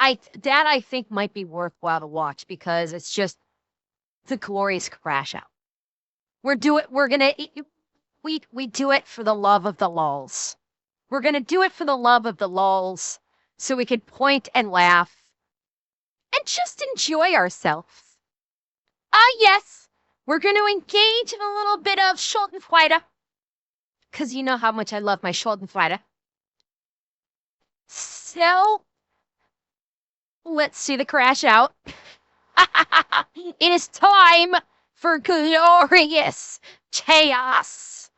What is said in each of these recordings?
I think might be worthwhile to watch because it's just the glorious crash out. We're gonna we do it for the love of the lulz. We're gonna do it for the love of the lulz, so we can point and laugh and just enjoy ourselves. Yes, we're gonna engage in a little bit of Schadenfreude, because you know how much I love my Schadenfreude. So, let's see the crash out. It is time for glorious chaos.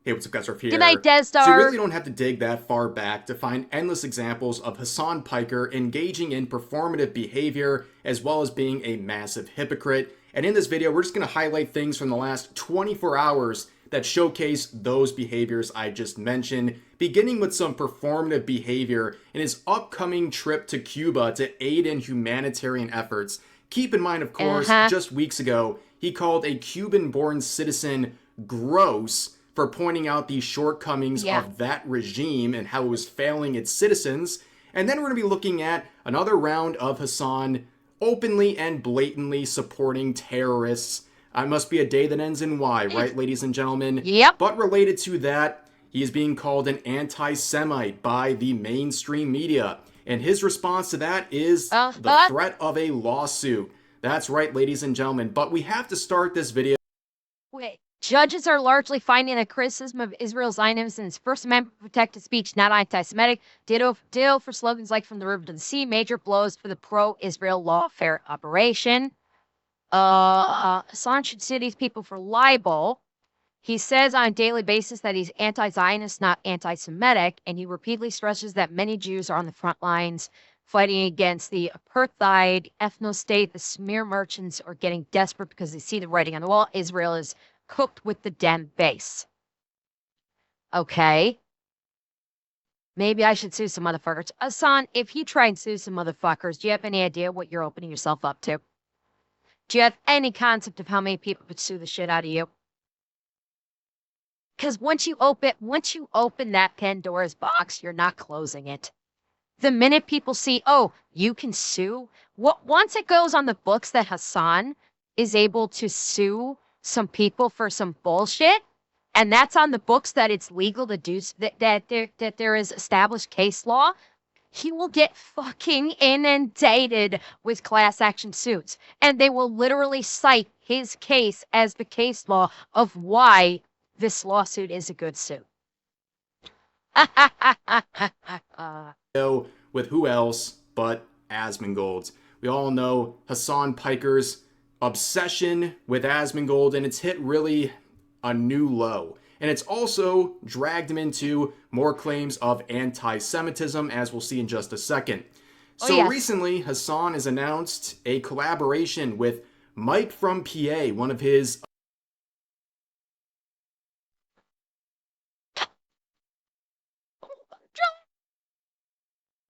Hey, what's up guys, Ref Good night, here. So you Desdar. really don't have to dig that far back to find endless examples of Hasan Piker engaging in performative behavior as well as being a massive hypocrite. And in this video, we're just going to highlight things from the last 24 hours that showcase those behaviors I just mentioned, beginning with some performative behavior in his upcoming trip to Cuba to aid in humanitarian efforts. Keep in mind, of course, just weeks ago, he called a Cuban-born citizen gross for pointing out the shortcomings of that regime and how it was failing its citizens. And then we're going to be looking at another round of Hasan openly and blatantly supporting terrorists. It must be a day that ends in Y, right, ladies and gentlemen? Yep. But related to that, he is being called an anti-Semite by the mainstream media. And his response to that is the threat of a lawsuit. That's right, ladies and gentlemen. But we have to start this video. Wait. Judges are largely finding a criticism of Israel's Zionism and its First Amendment protected speech not anti-Semitic. Ditto for slogans like "From the River to the Sea." Major blows for the pro-Israel lawfare operation. Hasan should sue these people for libel. He says on a daily basis that he's anti-Zionist, not anti-Semitic, and he repeatedly stresses that many Jews are on the front lines fighting against the apartheid ethno-state. The smear merchants are getting desperate because they see the writing on the wall. Israel is cooked with the dem base. Okay. Maybe I should sue some motherfuckers. Hasan, if you try and sue some motherfuckers, do you have any idea what you're opening yourself up to? Do you have any concept of how many people could sue the shit out of you? Because once you open that Pandora's box, you're not closing it. The minute people see, oh, you can sue, once it goes on the books that Hasan is able to sue some people for some bullshit, and that's on the books that it's legal to do, that there is established case law, he will get fucking inundated with class action suits. And they will literally cite his case as the case law of why this lawsuit is a good suit. With who else but Asmongold. We all know Hasan Piker's obsession with Asmongold, and it's hit really a new low. And it's also dragged him into more claims of anti-Semitism, as we'll see in just a second. So recently, Hasan has announced a collaboration with Mike from PA, one of his...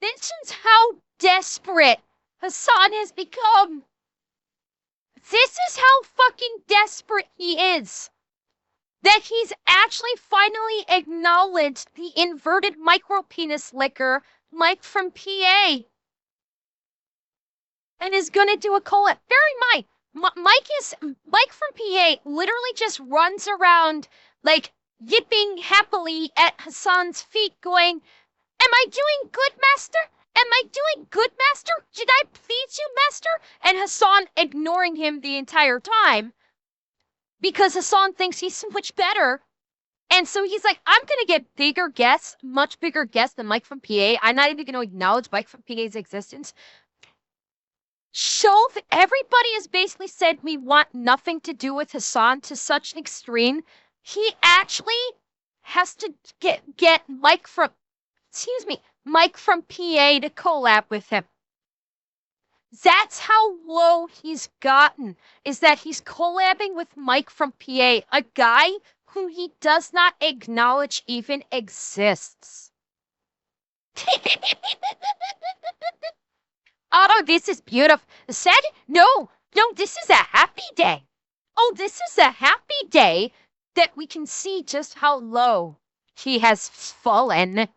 This is how desperate Hasan has become. This is how fucking desperate he is. That he's actually finally acknowledged the inverted micropenis licker, Mike from PA. And is gonna do a collab. Bear in mind, Mike from PA literally just runs around like yipping happily at Hasan's feet going, "Am I doing good, master? Am I doing good, master? Did I please you, master?" And Hasan ignoring him the entire time because Hasan thinks he's so much better. And so he's like, I'm going to get bigger guests, much bigger guests than Mike from PA. I'm not even going to acknowledge Mike from PA's existence. Everybody has basically said we want nothing to do with Hasan to such an extreme. He actually has to get Mike from PA to collab with him. That's how low he's gotten, is that he's collabing with Mike from PA, a guy who he does not acknowledge even exists. Oh, this is beautiful. Sad? No, this is a happy day. Oh, this is a happy day that we can see just how low he has fallen.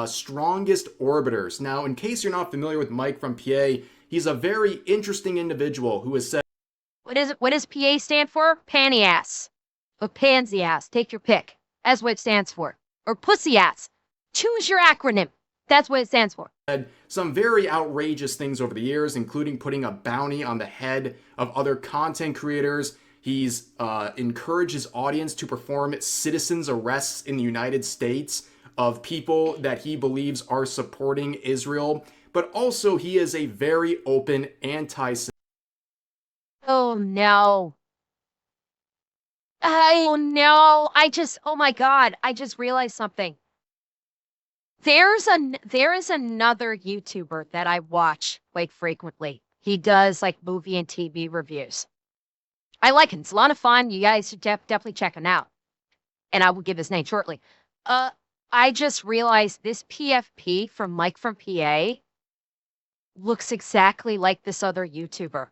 Strongest orbiters. Now, in case you're not familiar with Mike from PA, he's a very interesting individual who has said, What does PA stand for? Panty ass. Or pansy ass. Take your pick. That's what it stands for. Or pussy ass. Choose your acronym. That's what it stands for. Some very outrageous things over the years, including putting a bounty on the head of other content creators. He's encouraged his audience to perform citizens' arrests in the United States of people that he believes are supporting Israel. But also, he is a very open anti-Semite. Oh no. Oh no. Oh my God. I just realized something. There is another YouTuber that I watch quite frequently. He does like movie and TV reviews. I like him. It's a lot of fun. You guys should definitely check him out. And I will give his name shortly. I just realized this PFP from Mike from PA looks exactly like this other YouTuber.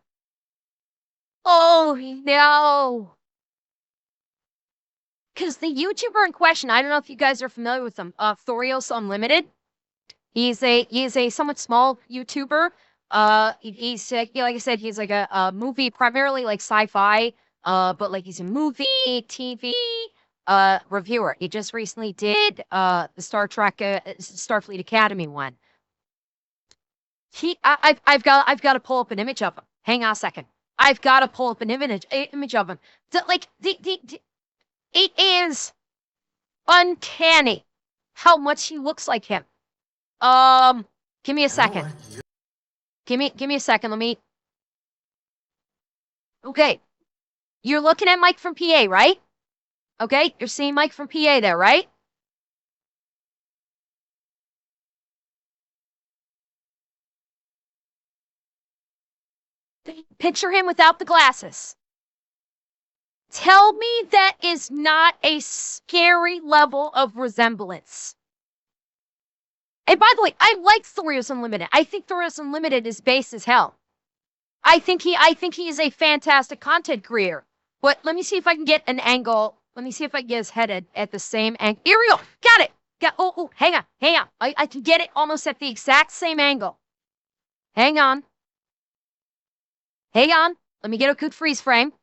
Oh no. Because the YouTuber in question, I don't know if you guys are familiar with him, Thorios Unlimited. He's a somewhat small YouTuber. He's like I said, he's like a movie, primarily like sci-fi. But like he's a movie, TV, reviewer. He just recently did the Star Trek, Starfleet Academy one. I've got to pull up an image of him. Hang on a second. I've got to pull up an image of him. It is uncanny how much he looks like him. Give me a second. Give me a second. Okay. You're looking at Mike from PA, right? Okay, you're seeing Mike from PA there, right? Picture him without the glasses. Tell me that is not a scary level of resemblance. And by the way, I like Thorios Unlimited. I think Thorios Unlimited is base as hell. I think he is a fantastic content creator. But let me see if I can get an angle. Let me see if I can get his head at the same angle. Here we go. Got it. Hang on. I can get it almost at the exact same angle. Hang on. Let me get a good freeze frame.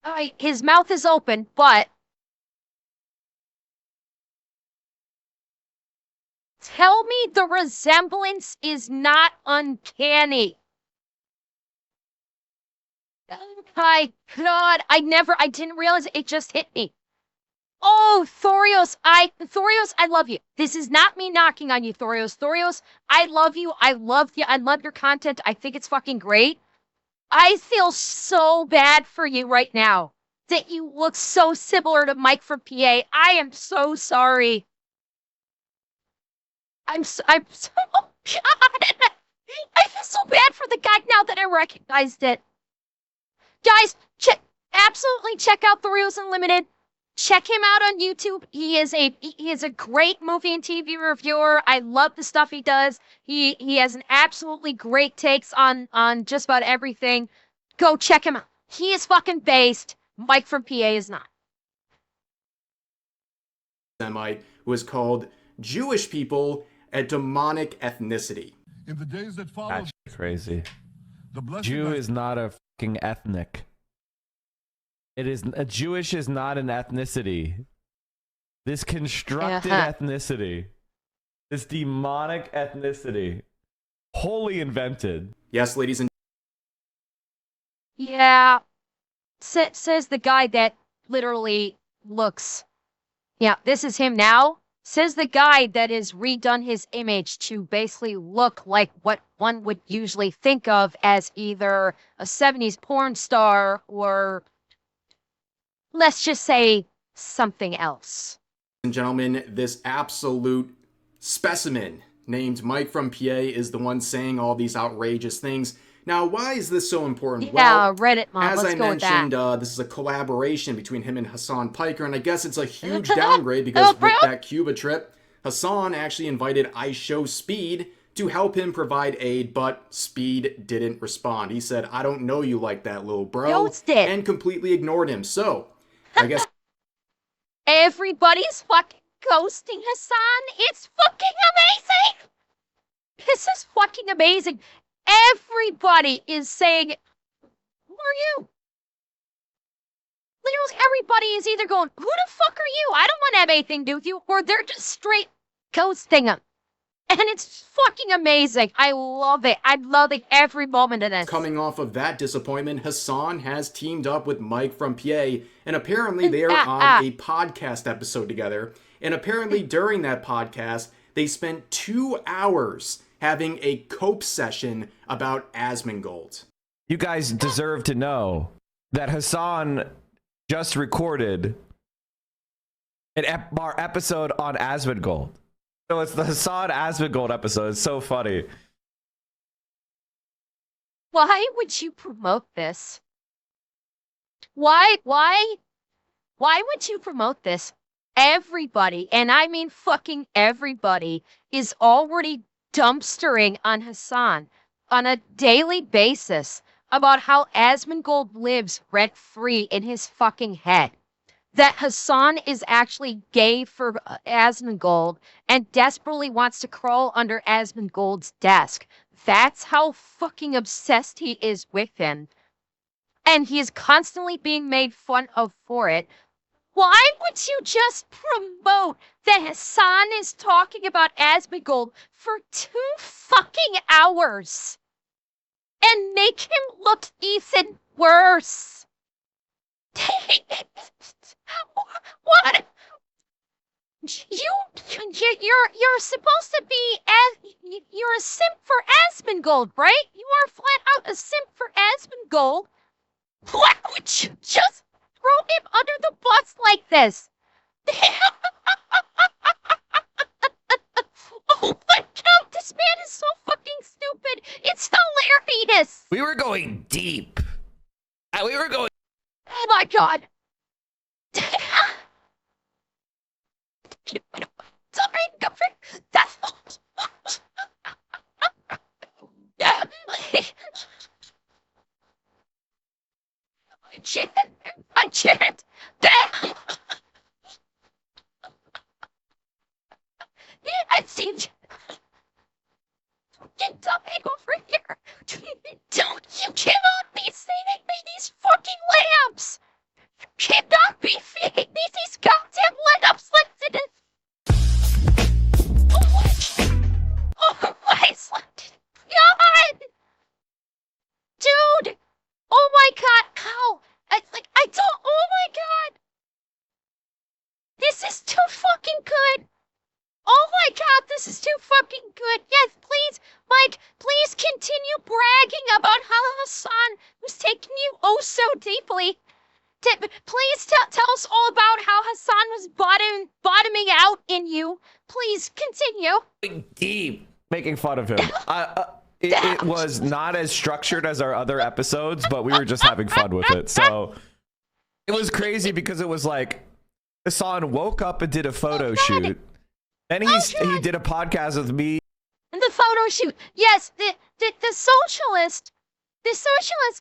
All right, his mouth is open, but tell me the resemblance is not uncanny. Oh my God, I didn't realize it just hit me. Oh, Thorios, I love you. This is not me knocking on you, Thorios. Thorios, I love you. I love your content. I think it's fucking great. I feel so bad for you right now that you look so similar to Mike from PA. I am so sorry. I'm so God. I feel so bad for the guy now that I recognized it. Guys, absolutely check out Thorios Unlimited. Check him out on YouTube. He is a great movie and TV reviewer. I love the stuff he does. He has an absolutely great takes on just about everything. Go check him out. He is fucking based. Mike from PA is not. Semite, who has called Jewish people a demonic ethnicity. In the days that followed, That's crazy. the Jew is not a fucking ethnic. It is a Jewish is not an ethnicity. This constructed ethnicity. This demonic ethnicity. Wholly invented. Yes, ladies and Yeah. Says the guy that literally looks. Yeah, this is him now. Says the guy that has redone his image to basically look like what one would usually think of as either a 70s porn star or, let's just say, something else. gentlemen, this absolute specimen named Mike from PA is the one saying all these outrageous things. Now, why is this so important? Yeah, well, Reddit mom. as Let's I go mentioned, with that. this is a collaboration between him and Hasan Piker, and I guess it's a huge downgrade because with that Cuba trip, Hasan actually invited I Show Speed to help him provide aid, but Speed didn't respond. He said, "I don't know you like that, little bro," Ghosted. and completely ignored him. So, I guess Everybody's fucking ghosting Hasan. It's fucking amazing. This is fucking amazing. Everybody is saying, who are you? Literally everybody is either going, who the fuck are you? I don't want to have anything to do with you. Or they're just straight ghosting him. And it's fucking amazing. I love it. I'm loving every moment of this. coming off of that disappointment, Hasan has teamed up with Mike from PA, and apparently they are on a podcast episode together. And apparently during that podcast, they spent 2 hours having a cope session about Asmongold. You guys deserve to know that Hasan just recorded our episode on Asmongold. So it's the Hasan Asmongold episode. It's so funny. Why would you promote this? Why would you promote this? Everybody, and I mean fucking everybody, is already dumpstering on Hasan on a daily basis about how Asmongold lives rent-free in his fucking head. That Hasan is actually gay for Asmongold and desperately wants to crawl under Asmongold's desk. That's how fucking obsessed he is with him. And he is constantly being made fun of for it. Why would you just promote that Hasan is talking about Asmongold for 2 fucking hours and make him look even worse? What? You're supposed to be you're a simp for Asmongold, right? You are flat out a simp for Asmongold. Why would you just throw him under the bus like this? Oh my god, this man is so fucking stupid. It's hilarious. We were going deep. We were going. Oh my god. Sorry, go for that's I can't. I've seen get something over here. Don't you cannot be feeding me these fucking lamps. You cannot be feeding me these goddamn lamps. Listen to oh my god, dude. Oh my god, how? I don't. Oh my god, this is too fucking good. Oh my god, this is too fucking good. Yes, please, Mike, please continue bragging about how Hasan was taking you oh so deeply. Please tell us all about how Hasan was bottoming out in you. Please continue. Deep. Making fun of him. It was not as structured as our other episodes, but we were just having fun with it. So it was crazy because it was like Hasan woke up and did a photo shoot. And he did a podcast with me. And the photo shoot. Yes, the socialist,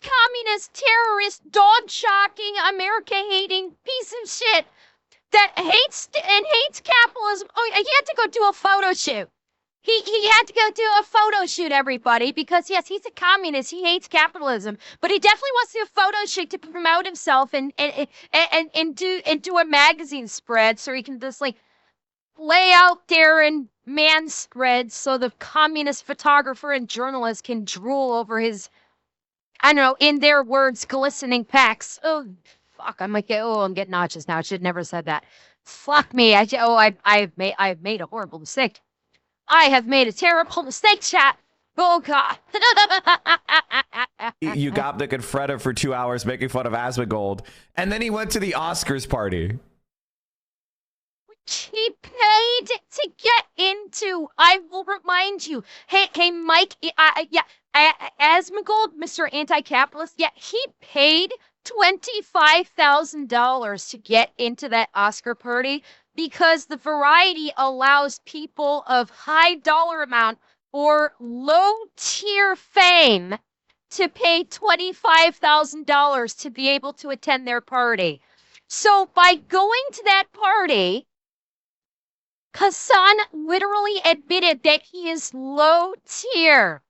communist, terrorist, dog-shocking, America-hating piece of shit that hates capitalism. Oh, he had to go do a photo shoot. He had to go do a photo shoot, everybody, because yes, he's a communist. He hates capitalism, but he definitely wants to do a photo shoot to promote himself and do a magazine spread so he can just like lay out there in man spreads so the communist photographer and journalist can drool over his, I don't know, in their words, glistening pecs. Oh, fuck! I'm getting nauseous now. I should never said that. Fuck me! I've made a horrible mistake. I have made a terrible mistake, chat. Oh god. You Gopnik and Freda for 2 hours making fun of Asmongold, and then he went to the Oscars party. He paid to get into. I will remind you. Hey, Mike. Asmongold, Mr. Anti-Capitalist. Yeah, he paid $25,000 to get into that Oscar party because the Variety allows people of high dollar amount or low-tier fame to pay $25,000 to be able to attend their party. So by going to that party, Hasan literally admitted that he is low tier.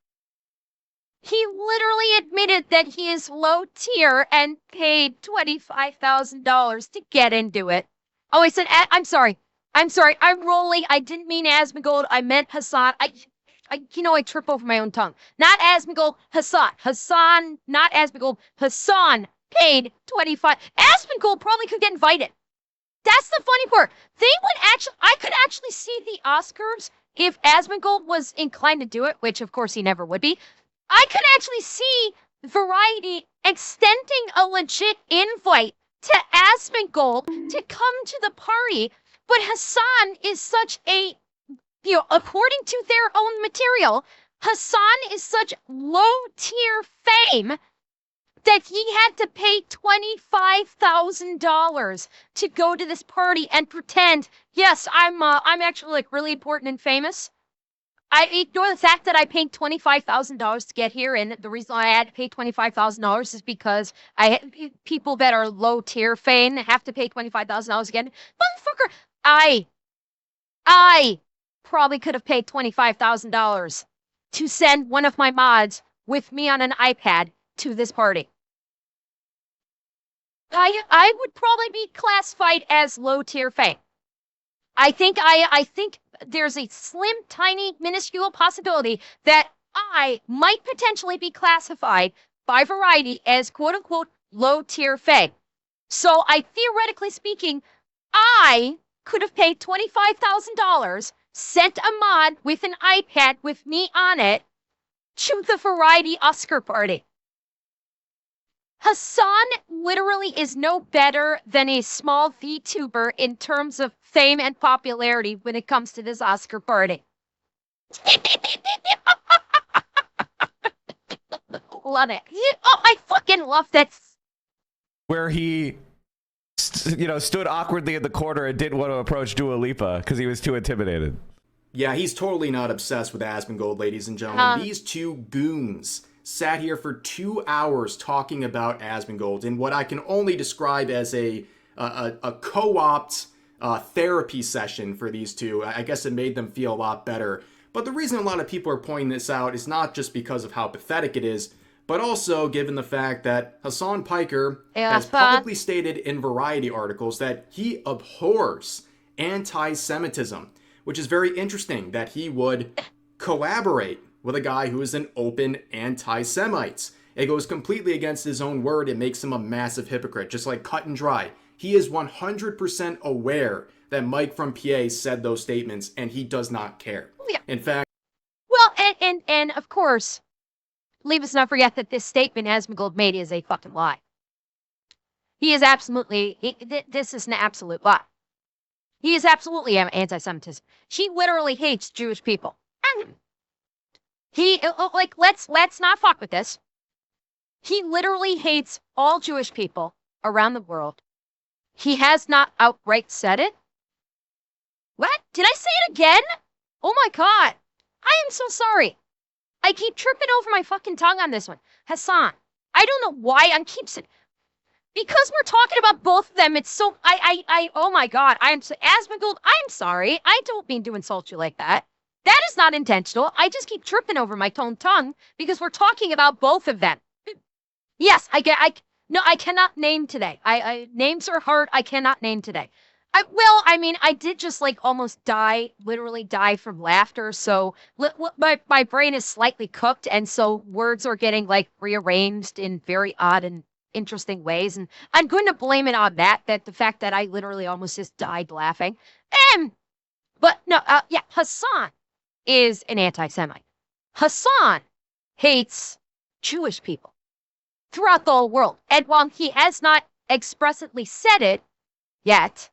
He literally admitted that he is low tier and paid $25,000 to get into it. Oh, I said, I'm sorry. I'm sorry. I'm rolling. I didn't mean Asmongold. I meant Hasan. I trip over my own tongue. Not Asmongold, Hasan. Hasan, not Asmongold. Hasan paid 25. Asmongold probably could get invited. That's the funny part. I could actually see the Oscars if Asmongold was inclined to do it, which of course he never would be. I could actually see Variety extending a legit invite to Asmongold to come to the party, but Hasan is such a, according to their own material, Hasan is such low-tier fame that he had to pay $25,000 to go to this party and pretend, yes, I'm actually like really important and famous. I ignore the fact that I paid $25,000 to get here, and the reason I had to pay $25,000 is because people that are low tier fame have to pay $25,000 again. Motherfucker, I probably could have paid $25,000 to send one of my mods with me on an iPad to this party. I would probably be classified as low tier fame. I think there's a slim, tiny, minuscule possibility that I might potentially be classified by Variety as quote unquote low tier fame. So theoretically speaking, I could have paid $25,000, sent a mod with an iPad with me on it to the Variety Oscar party. Hasan literally is no better than a small VTuber in terms of fame and popularity when it comes to this Oscar party. Love it. Oh, I fucking love that. Where he, stood awkwardly in the corner and didn't want to approach Dua Lipa because he was too intimidated. Yeah, he's totally not obsessed with Asmongold, ladies and gentlemen. These two goons sat here for 2 hours talking about Asmongold in what I can only describe as a co-opt therapy session for these two. I guess it made them feel a lot better. But the reason a lot of people are pointing this out is not just because of how pathetic it is, but also given the fact that Hasan Piker has publicly stated in Variety articles that he abhors anti-Semitism, which is very interesting that he would collaborate with a guy who is an open anti-Semite. It goes completely against his own word. It makes him a massive hypocrite, just like cut and dry. He is 100% aware that Mike from PA said those statements, and he does not care. Yeah. In fact... Well, and of course, leave us not forget that this statement Asmongold made is a fucking lie. He is absolutely... This is an absolute lie. He is absolutely anti-Semitism. He literally hates Jewish people. Let's not fuck with this. He literally hates all Jewish people around the world. He has not outright said it. What? Did I say it again? Oh my god. I am so sorry. I keep tripping over my fucking tongue on this one. Hasan. I don't know why I'm because we're talking about both of them. It's so, oh my god. Asmongold, I'm sorry. I don't mean to insult you like that. That is not intentional. I just keep tripping over my tongue because we're talking about both of them. Yes, I cannot name today. Names are hard. I cannot name today. I did just almost literally die from laughter. So my brain is slightly cooked. And so words are getting rearranged in very odd and interesting ways. And I'm going to blame it on that the fact that I literally almost just died laughing. But no, Hasan is an anti-Semite. Hasan hates Jewish people throughout the whole world. And while he has not expressly said it yet,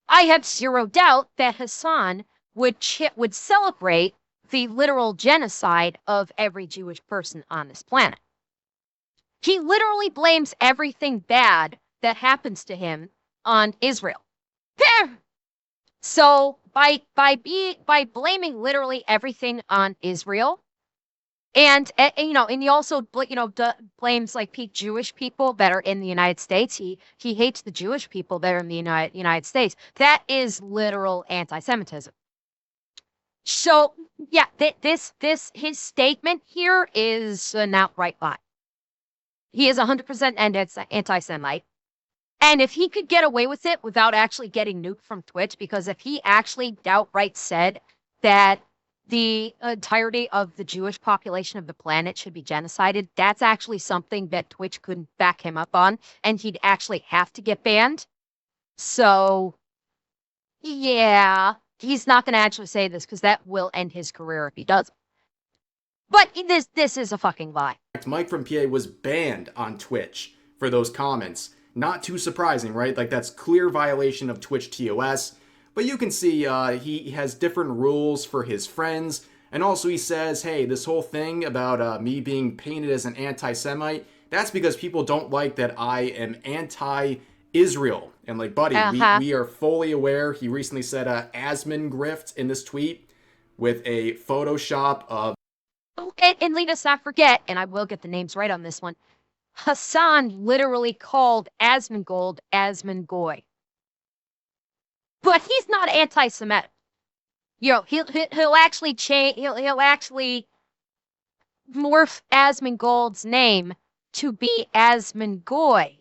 I have zero doubt that Hasan would celebrate the literal genocide of every Jewish person on this planet. He literally blames everything bad that happens to him on Israel. So by blaming literally everything on Israel, and and he also blames like Jewish people that are in the United States. He hates the Jewish people that are in the United States. That is literal anti-Semitism. So yeah, this his statement here is an outright lie. He is 100% anti-Semite. And if he could get away with it without actually getting nuked from Twitch, because if he actually outright said that the entirety of the Jewish population of the planet should be genocided, that's actually something that Twitch couldn't back him up on, and he'd actually have to get banned. So, yeah, he's not going to actually say this because that will end his career if he does. But this is a fucking lie. Mike from PA was banned on Twitch for those comments. Not too surprising, right? Like, that's clear violation of Twitch TOS. But you can see he has different rules for his friends. And also he says, hey, this whole thing about me being painted as an anti-Semite, that's because people don't like that I am anti-Israel. And like, buddy, we are fully aware. He recently said Asman grift in this tweet with a Photoshop of... And let us not forget, and I will get the names right on this one, Hasan literally called Asmongold Asmongoy. But he's not anti-Semitic. He'll actually change. He'll actually morph Asmongold's name to be Asmongoy,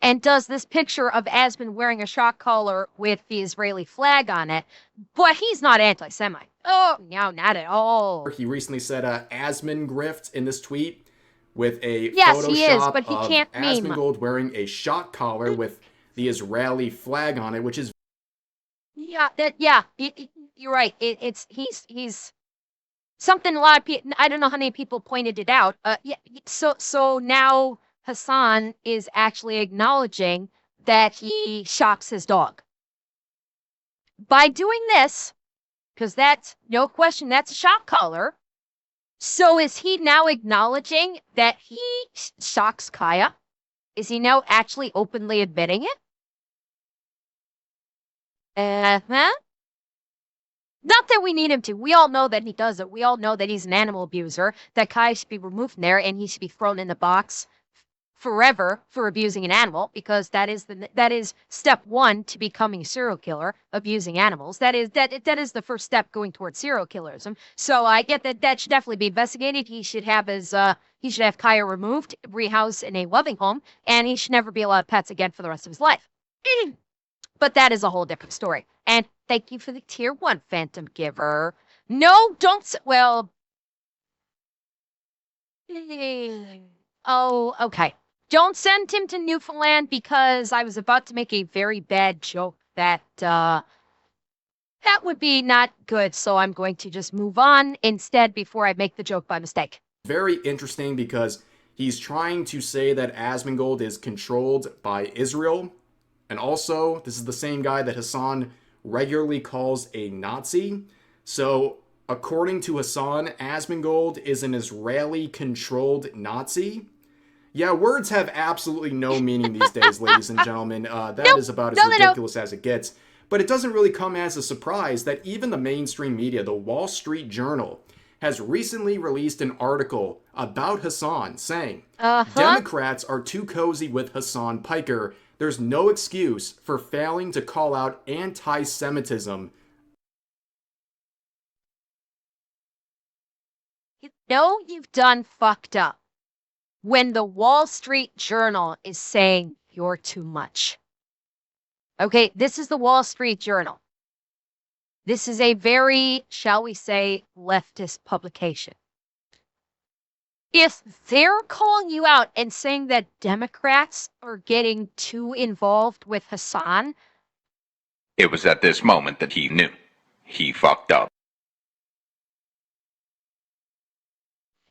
and does this picture of Asmon wearing a shock collar with the Israeli flag on it. But he's not anti-Semite. Oh no, not at all. He recently said Asman grift in this tweet with a Yes, Photoshop he is, but he of can't meme. Asmongold wearing a shock collar with the Israeli flag on it, which is... You're right. He's something a lot of people, I don't know how many people pointed it out. So now Hasan is actually acknowledging that he shocks his dog. By doing this, because that's no question, that's a shock collar. So is he now acknowledging that he shocks Kaya? Is he now actually openly admitting it? Not that we need him to. We all know that he does it. We all know that he's an animal abuser, that Kai should be removed from there and he should be thrown in the box forever for abusing an animal, because that is step one to becoming a serial killer, abusing animals. That is the first step going towards serial killerism. So I get that should definitely be investigated. He should have Kaya removed, rehoused in a loving home, and he should never be allowed pets again for the rest of his life. But that is a whole different story. And thank you for the tier 1, Phantom Giver. No, don't... Well... Oh, okay. Don't send him to Newfoundland, because I was about to make a very bad joke that would be not good. So I'm going to just move on instead before I make the joke by mistake. Very interesting, because he's trying to say that Asmongold is controlled by Israel. And also, this is the same guy that Hasan regularly calls a Nazi. So, according to Hasan, Asmongold is an Israeli-controlled Nazi. Yeah, words have absolutely no meaning these days, ladies and gentlemen. That is about as ridiculous as it gets. But it doesn't really come as a surprise that even the mainstream media, the Wall Street Journal, has recently released an article about Hasan saying, Democrats are too cozy with Hasan Piker. There's no excuse for failing to call out anti-Semitism. You know you've done fucked up when the Wall Street Journal is saying you're too much. Okay, this is the Wall Street Journal. This is a very, shall we say, leftist publication. If they're calling you out and saying that Democrats are getting too involved with Hasan... It was at this moment that he knew. He fucked up.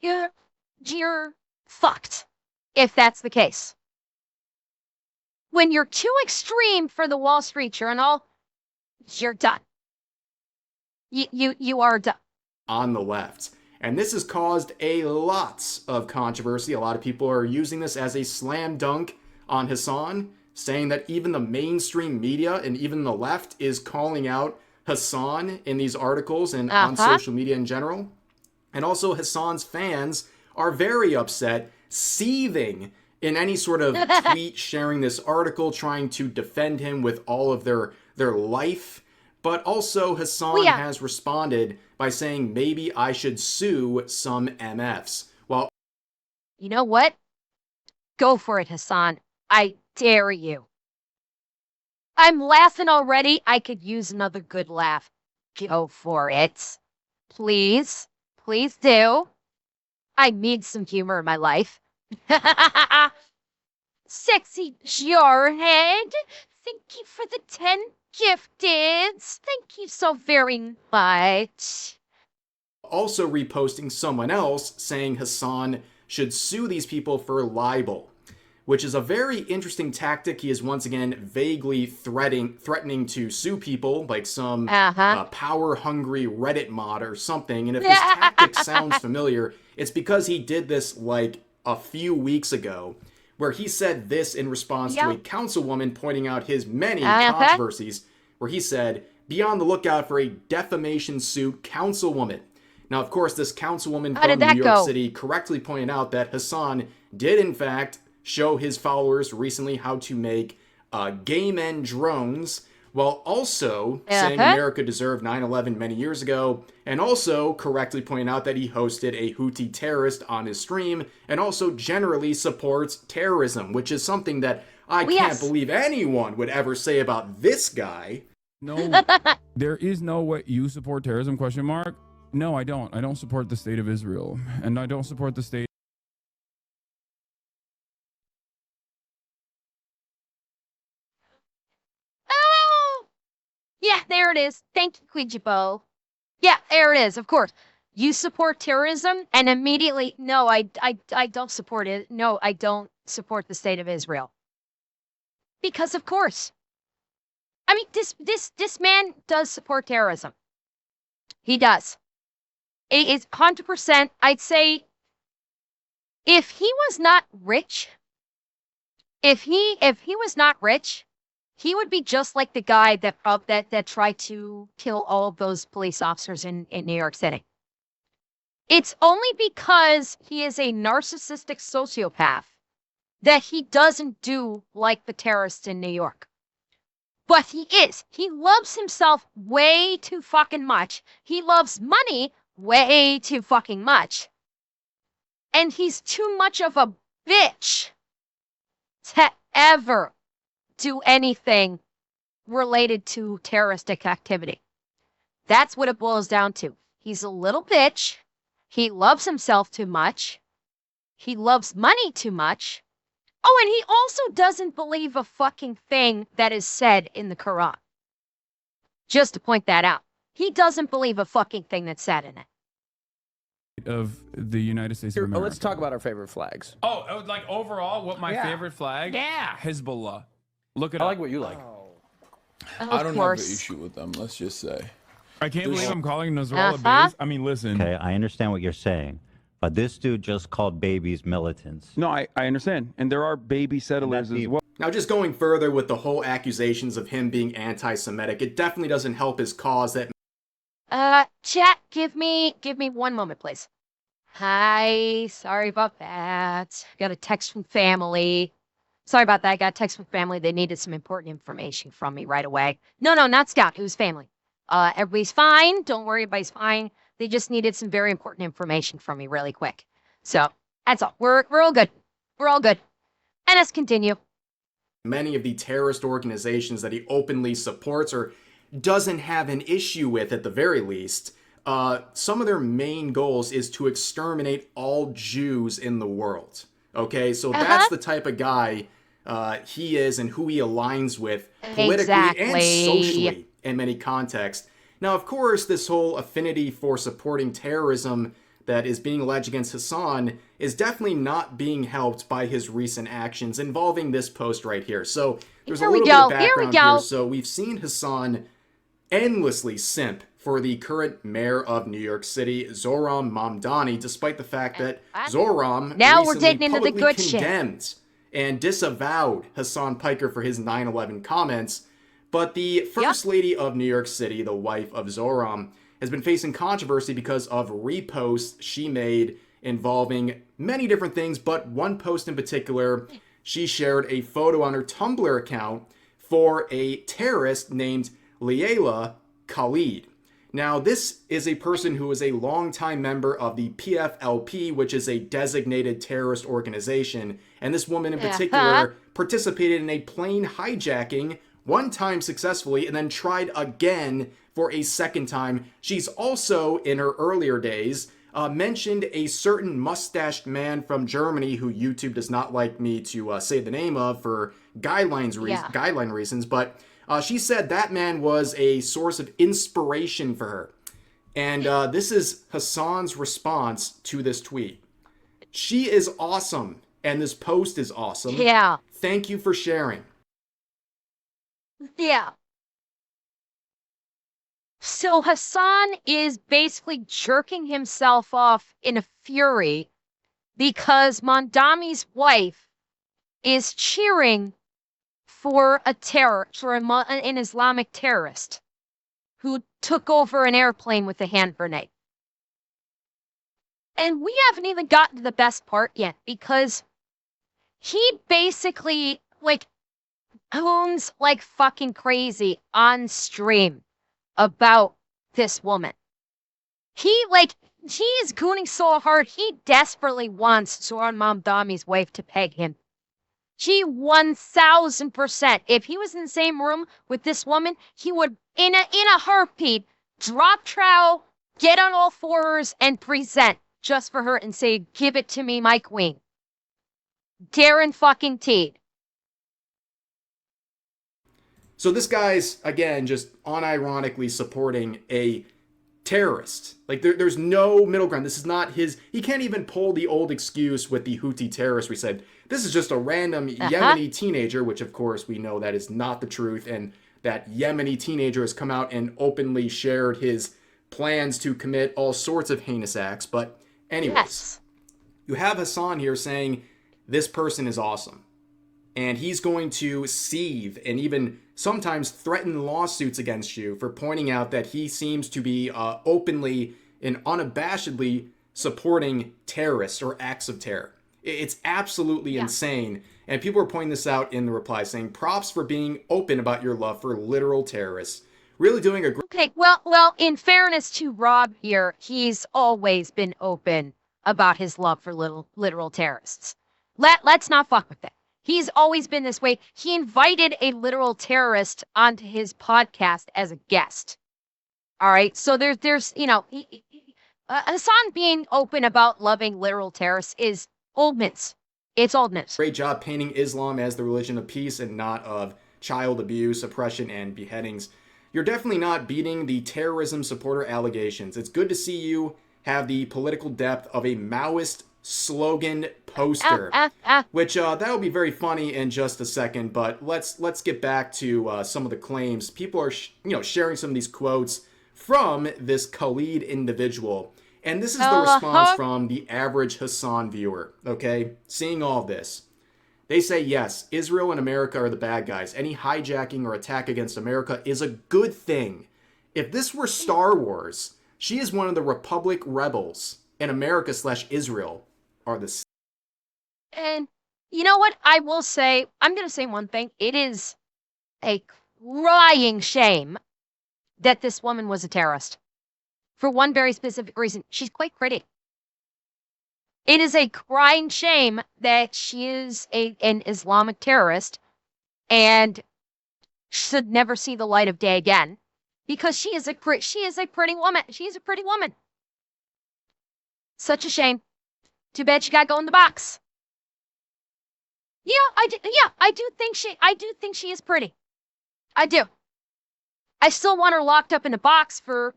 You're fucked, if that's the case. When you're too extreme for the Wall Street Journal, you're done. You are done. On the left. And this has caused a lot of controversy. A lot of people are using this as a slam dunk on Hasan, saying that even the mainstream media and even the left is calling out Hasan in these articles and on social media in general. And also Hasan's fans are very upset, seething in any sort of tweet sharing this article, trying to defend him with all of their life. But also Hasan has responded by saying maybe I should sue some MFs. Well, you know what? Go for it, Hasan. I dare you. I'm laughing already. I could use another good laugh. Go for it. Please. Please do. I need some humor in my life. Sexy Jarhead. Thank you for the 10 gifteds. Thank you so very much. also reposting someone else saying Hasan should sue these people for libel, which is a very interesting tactic. He is once again vaguely threatening to sue people, like some power-hungry Reddit mod or something. And if this tactic sounds familiar, it's because he did this like a few weeks ago, where he said this in response to a councilwoman pointing out his many controversies, where he said, "Be on the lookout for a defamation suit, councilwoman." Now, of course, this councilwoman from New York City correctly pointed out that Hasan did, in fact, show his followers recently how to make gay men drones, while also saying America deserved 9/11 many years ago, and also correctly pointing out that he hosted a Houthi terrorist on his stream, and also generally supports terrorism, which is something that I can't believe anyone would ever say about this guy. No, there is no way you support terrorism, question mark. No, I don't. I don't support the state of Israel, and I don't support the state. Oh, yeah, there it is. Thank you, Quijibo. Yeah, there it is. Of course, you support terrorism, and immediately, no, I don't support it. No, I don't support the state of Israel. Because of course, I mean, this man does support terrorism. He does. It is 100%. I'd say, if he was not rich, if he was not rich, he would be just like the guy that tried to kill all of those police officers in New York City. It's only because he is a narcissistic sociopath that he doesn't do like the terrorists in New York. But he is. He loves himself way too fucking much. He loves money way too fucking much. And he's too much of a bitch to ever do anything related to terroristic activity. That's what it boils down to. He's a little bitch. He loves himself too much. He loves money too much. Oh, and he also doesn't believe a fucking thing that is said in the Quran. Just to point that out. He doesn't believe a fucking thing that's said in it. Of the United States of America. Let's talk about our favorite flags. Oh, like overall, what my favorite flag? Yeah, Hezbollah. Look at. I like what you like. I don't have an issue with them. Let's just say. I can't believe I'm calling Nasrallah base. I mean, listen. Okay, I understand what you're saying, but this dude just called babies militants. No, I understand, and there are baby settlers as well. Now, just going further with the whole accusations of him being anti-Semitic, it definitely doesn't help his cause that. Chat, give me 1 moment, please. Hi, sorry about that. Got a text from family. Sorry about that. I got a text from family. They needed some important information from me right away. No, not Scout. It was family. Everybody's fine. Don't worry, everybody's fine. They just needed some very important information from me really quick. So, that's all. We're all good. We're all good. And let's continue. Many of the terrorist organizations that he openly supports or doesn't have an issue with, at the very least, some of their main goals is to exterminate all Jews in the world. Okay, so that's the type of guy he is and who he aligns with politically and socially in many contexts. Now, of course, this whole affinity for supporting terrorism that is being alleged against Hasan is definitely not being helped by his recent actions involving this post right here. So there's a little bit of background here. So we've seen Hasan endlessly simp for the current mayor of New York City, Zohran Mamdani, despite the fact that Zohran recently publicly condemned and disavowed Hasan Piker for his 9/11 comments. But the First Lady of New York City, the wife of Zohran, has been facing controversy because of reposts she made involving many different things, but one post in particular, she shared a photo on her Tumblr account for a terrorist named F KED. Now, this is a person who is a longtime member of the PFLP, which is a designated terrorist organization, and this woman in particular participated in a plane hijacking one time successfully and then tried again for a second time. She's also, in her earlier days, mentioned a certain mustached man from Germany who YouTube does not like me to say the name of for guideline reasons, but she said that man was a source of inspiration for her. And this is Hasan's response to this tweet. She is awesome, and this post is awesome. Yeah. Thank you for sharing. Yeah. So Hasan is basically jerking himself off in a fury because Mondami's wife is cheering for an Islamic terrorist who took over an airplane with a hand grenade. And we haven't even gotten to the best part yet because he basically, hoons like fucking crazy on stream about this woman. He is gooning so hard, he desperately wants Zohran Mamdami's wife to peg him. He 1000%. If he was in the same room with this woman, he would, in a heartbeat, drop trowel, get on all fours, and present just for her and say, "Give it to me, my queen." Darren fucking Teed. So this guy's, again, just unironically supporting a terrorist. There's no middle ground. This is not his... He can't even pull the old excuse with the Houthi terrorists. We said, this is just a random Yemeni teenager, which, of course, we know that is not the truth, and that Yemeni teenager has come out and openly shared his plans to commit all sorts of heinous acts. But anyways, you have Hasan here saying, this person is awesome. And he's going to seethe and even sometimes threaten lawsuits against you for pointing out that he seems to be openly and unabashedly supporting terrorists or acts of terror. It's absolutely insane. And people are pointing this out in the reply, saying, props for being open about your love for literal terrorists. Really doing a great... Okay, well, in fairness to Rob here, he's always been open about his love for literal terrorists. Let's not fuck with that. He's always been this way. He invited a literal terrorist onto his podcast as a guest. All right, so there's Hasan being open about loving literal terrorists is old mints. It's old mints. Great job painting Islam as the religion of peace and not of child abuse, oppression, and beheadings. You're definitely not beating the terrorism supporter allegations. It's good to see you have the political depth of a Maoist slogan poster, which that'll be very funny in just a second. But let's get back to some of the claims. People are sharing some of these quotes from this Khalid individual, and this is the response from the average Hasan viewer. Okay, seeing all this, they say, yes, Israel and America are the bad guys. Any hijacking or attack against America is a good thing. If this were Star Wars, she is one of the Republic rebels, and America/Israel are the same. And you know what? I will say, I'm going to say one thing. It is a crying shame that this woman was a terrorist. For one very specific reason. She's quite pretty. It is a crying shame that she is an Islamic terrorist and should never see the light of day again because she is a pretty woman. She is a pretty woman. Such a shame. Too bad she got to go in the box. I do think she is pretty. I do. I still want her locked up in a box for,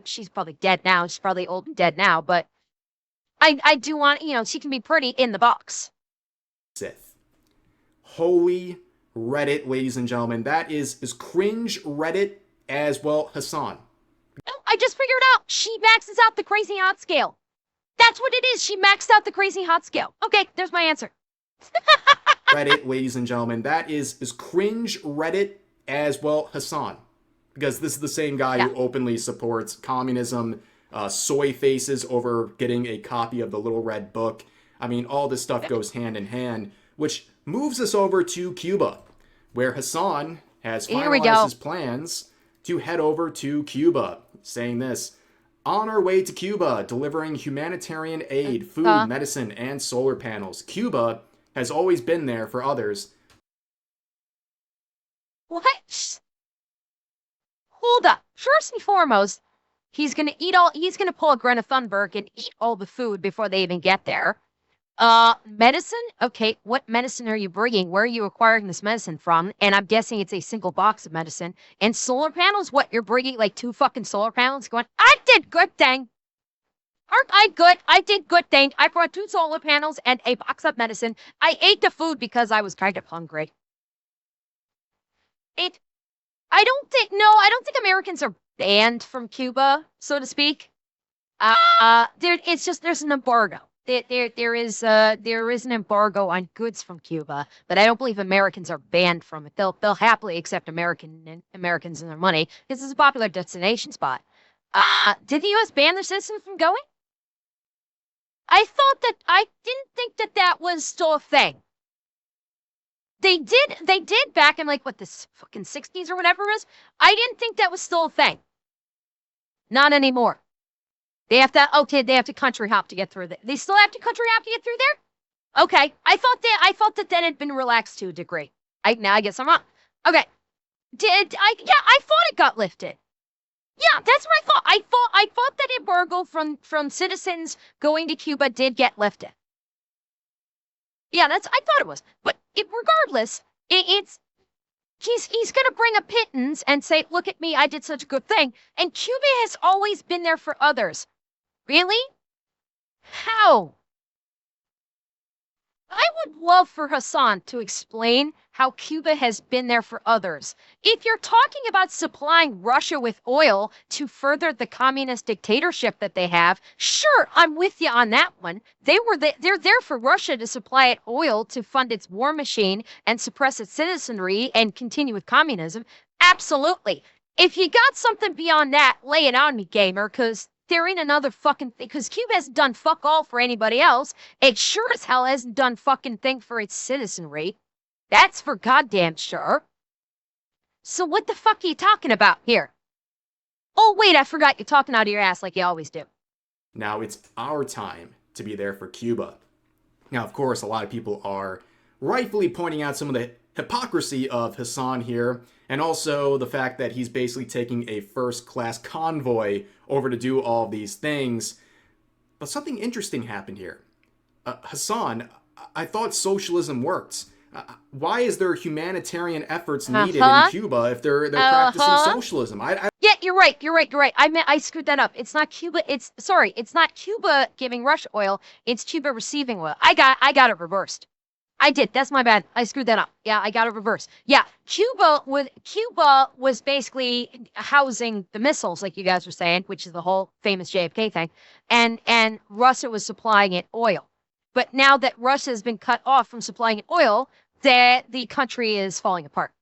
she's probably dead now. She's probably old and dead now, but I do want, she can be pretty in the box. Sith. Holy Reddit, ladies and gentlemen. That is as cringe Reddit as, well, Hasan. No, I just figured out she maxes out the crazy hot scale. That's what it is. She maxed out the crazy hot scale. Okay, there's my answer. Reddit, ladies and gentlemen. That is as cringe Reddit as, well, Hasan. Because this is the same guy who openly supports communism, soy faces over getting a copy of the Little Red Book. I mean, all this stuff goes hand in hand, which moves us over to Cuba, where Hasan has finalized his plans to head over to Cuba, saying this: on our way to Cuba, delivering humanitarian aid, food, medicine, and solar panels. Cuba has always been there for others. What? Hold up. First and foremost, he's gonna pull a Greta Thunberg and eat all the food before they even get there. Medicine? Okay, what medicine are you bringing? Where are you acquiring this medicine from? And I'm guessing it's a single box of medicine. And solar panels? What, you're bringing like 2 fucking solar panels going, I did good thing. Aren't I good? I did good thing. I brought 2 solar panels and a box of medicine. I ate the food because I was kind of hungry. I don't think Americans are banned from Cuba, so to speak. There's an embargo. There is an embargo on goods from Cuba, but I don't believe Americans are banned from it. They'll happily accept Americans and their money because it's a popular destination spot. Did the U.S. ban their citizens from going? I didn't think that was still a thing. They did back in like what, the fucking 60s or whatever it was. I didn't think that was still a thing. Not anymore. They have to country hop to get through there. They still have to country hop to get through there? Okay. I thought that had been relaxed to a degree. Now I guess I'm wrong. Okay. I thought it got lifted. Yeah, that's what I thought. I thought that embargo from citizens going to Cuba did get lifted. Yeah, I thought it was. But regardless, he's gonna bring a pittance and say, look at me, I did such a good thing. And Cuba has always been there for others. Really? How? I would love for Hasan to explain how Cuba has been there for others. If you're talking about supplying Russia with oil to further the communist dictatorship that they have, sure, I'm with you on that one. They're there for Russia to supply it oil to fund its war machine and suppress its citizenry and continue with communism. Absolutely. If you got something beyond that, lay it on me, gamer, because there ain't another fucking thing, because Cuba hasn't done fuck all for anybody else. It sure as hell hasn't done fucking thing for its citizenry. That's for goddamn sure. So what the fuck are you talking about here? Oh, wait, I forgot, you're talking out of your ass like you always do. Now it's our time to be there for Cuba. Now, of course, a lot of people are rightfully pointing out some of the hypocrisy of Hasan here, and also the fact that he's basically taking a first-class convoy over to do all these things. But something interesting happened here. Hasan, I thought socialism worked. Why is there humanitarian efforts needed in Cuba if they're practicing socialism? Yeah, you're right. I screwed that up. It's not Cuba. It's not Cuba giving Russia oil. It's Cuba receiving oil. I got it reversed. I did. That's my bad. I screwed that up. Yeah, I got it reversed. Yeah, Cuba was basically housing the missiles, like you guys were saying, which is the whole famous JFK thing, and Russia was supplying it oil. But now that Russia has been cut off from supplying it oil, the country is falling apart.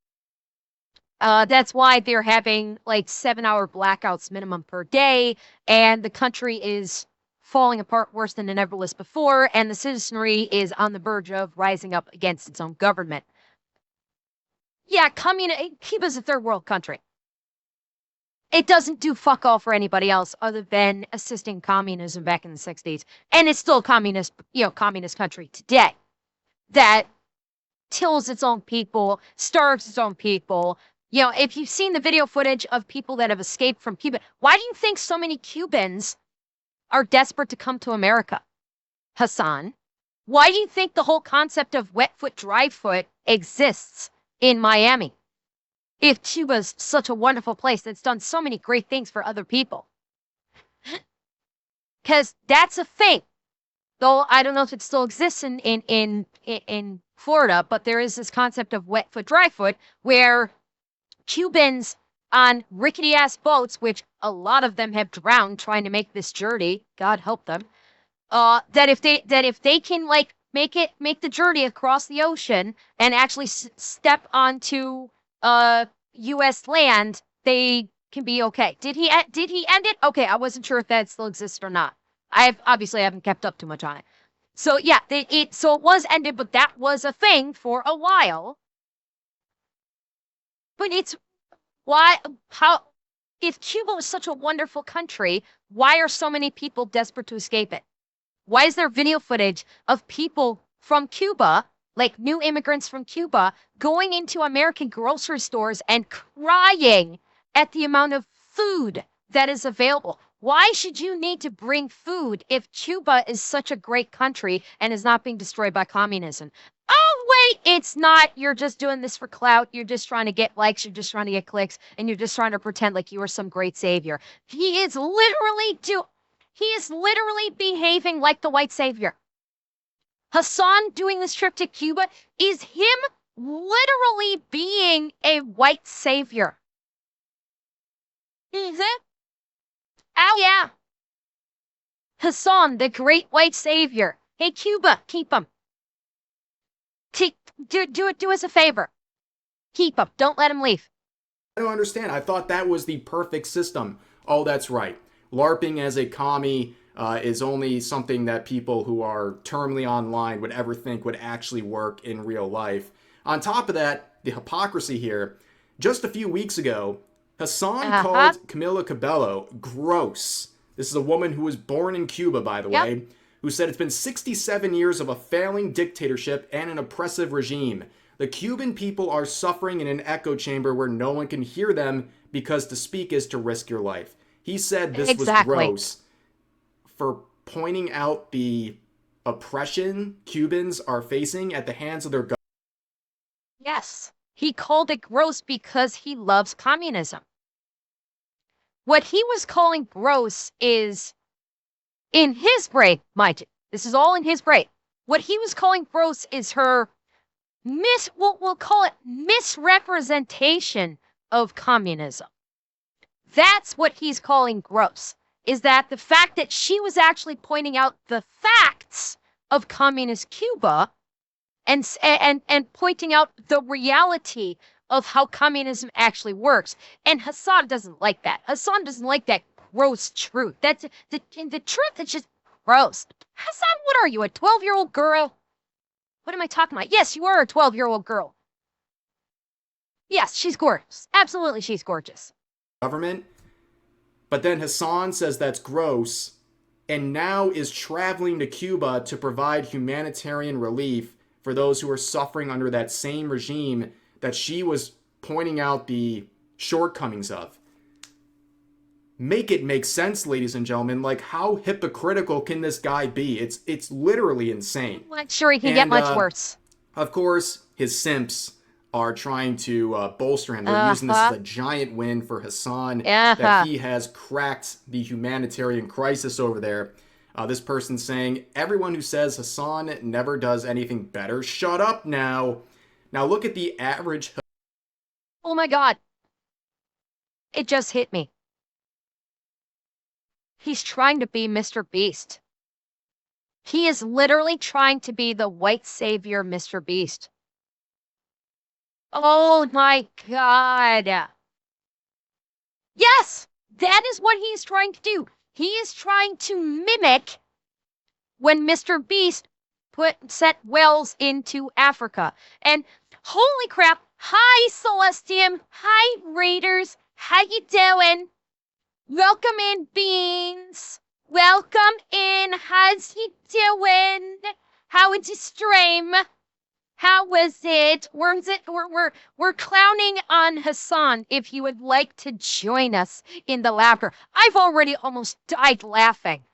That's why they're having like 7-hour blackouts minimum per day, and the country is falling apart worse than it ever was before, and the citizenry is on the verge of rising up against its own government. Yeah, Cuba's a third world country. It doesn't do fuck all for anybody else other than assisting communism back in the 60s. And it's still a communist country today that kills its own people, starves its own people. If you've seen the video footage of people that have escaped from Cuba, why do you think so many Cubans are desperate to come to America, Hasan? Why do you think the whole concept of wet foot, dry foot exists in Miami? If Cuba's such a wonderful place that's done so many great things for other people. Because that's a thing. Though I don't know if it still exists in Florida, but there is this concept of wet foot, dry foot, where Cubans on rickety-ass boats, which a lot of them have drowned trying to make this journey, God help them, that if they can, like, make the journey across the ocean and actually step onto U.S. land, they can be okay. Did he end it? Okay, I wasn't sure if that still exists or not. I haven't kept up too much on it. So yeah, so it was ended, but that was a thing for a while. But it's why how if Cuba was such a wonderful country, why are so many people desperate to escape it? Why is there video footage of people from Cuba, like new immigrants from Cuba, going into American grocery stores and crying at the amount of food that is available? Why should you need to bring food if Cuba is such a great country and is not being destroyed by communism? Oh, wait, it's not. You're just doing this for clout. You're just trying to get likes. You're just trying to get clicks. And you're just trying to pretend like you are some great savior. He is literally behaving like the white savior. Hasan doing this trip to Cuba is him literally being a white savior. Is it? Oh, yeah. Hasan, the great white savior. Hey, Cuba, keep him. Do us a favor. Keep him. Don't let him leave. I don't understand. I thought that was the perfect system. Oh, that's right. LARPing as a commie is only something that people who are terminally online would ever think would actually work in real life. On top of that, the hypocrisy here. Just a few weeks ago, Hasan called Camila Cabello gross. This is a woman who was born in Cuba, by the way, who said it's been 67 years of a failing dictatorship and an oppressive regime. The Cuban people are suffering in an echo chamber where no one can hear them because to speak is to risk your life. He said this was gross for pointing out the oppression Cubans are facing at the hands of their government. Yes, he called it gross because he loves communism. What he was calling gross is, in his brain, mind you, this is all in his brain. What he was calling gross is her we'll call it misrepresentation of communism. That's what he's calling gross, is that the fact that she was actually pointing out the facts of communist Cuba and pointing out the reality of how communism actually works. And Hasan doesn't like that. Hasan doesn't like that gross truth. That's the truth is just gross. Hasan, what are you, a 12-year-old girl? What am I talking about? Yes, you are a 12-year-old girl. Yes, she's gorgeous. Absolutely, she's gorgeous. Government. But then Hasan says that's gross and now is traveling to Cuba to provide humanitarian relief for those who are suffering under that same regime that she was pointing out the shortcomings of. Make it make sense, ladies and gentlemen. Like, how hypocritical can this guy be? It's literally insane. I'm not sure he can get much worse. Of course, his simps are trying to bolster him. They're using this as a giant win for Hasan, that he has cracked the humanitarian crisis over there. This person saying, everyone who says Hasan never does anything better, shut up now. Now look at the average. Oh my God. It just hit me. He's trying to be Mr. Beast. He is literally trying to be the white savior Mr. Beast. Oh my God. Yes, that is what he's trying to do. He is trying to mimic when Mr. Beast set wells into Africa. And holy crap, hi Celestium, hi Raiders, how you doing? Welcome in, Beans. Welcome in. How's you doing? How was your stream? How was it? We're clowning on Hasan if he would like to join us in the laughter. I've already almost died laughing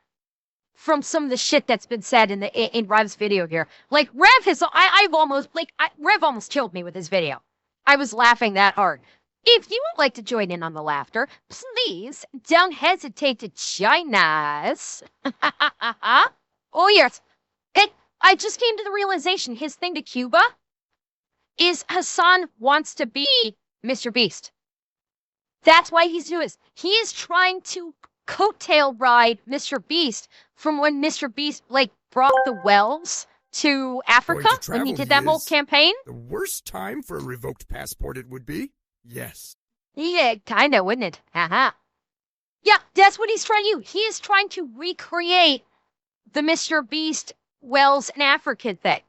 from some of the shit that's been said in Rev's video here. Like Rev has, Rev almost killed me with his video. I was laughing that hard. If you would like to join in on the laughter, please don't hesitate to join us. Oh, yes. I just came to the realization his thing to Cuba is Hasan wants to be Mr. Beast. That's why he's doing this. He is trying to coattail ride Mr. Beast from when Mr. Beast, brought the wells to Africa when he did that whole campaign. The worst time for a revoked passport it would be. Yes. Yeah, kind of, wouldn't it? Haha. Yeah, that's what he's trying to do. He is trying to recreate the Mr. Beast Wells and African thing.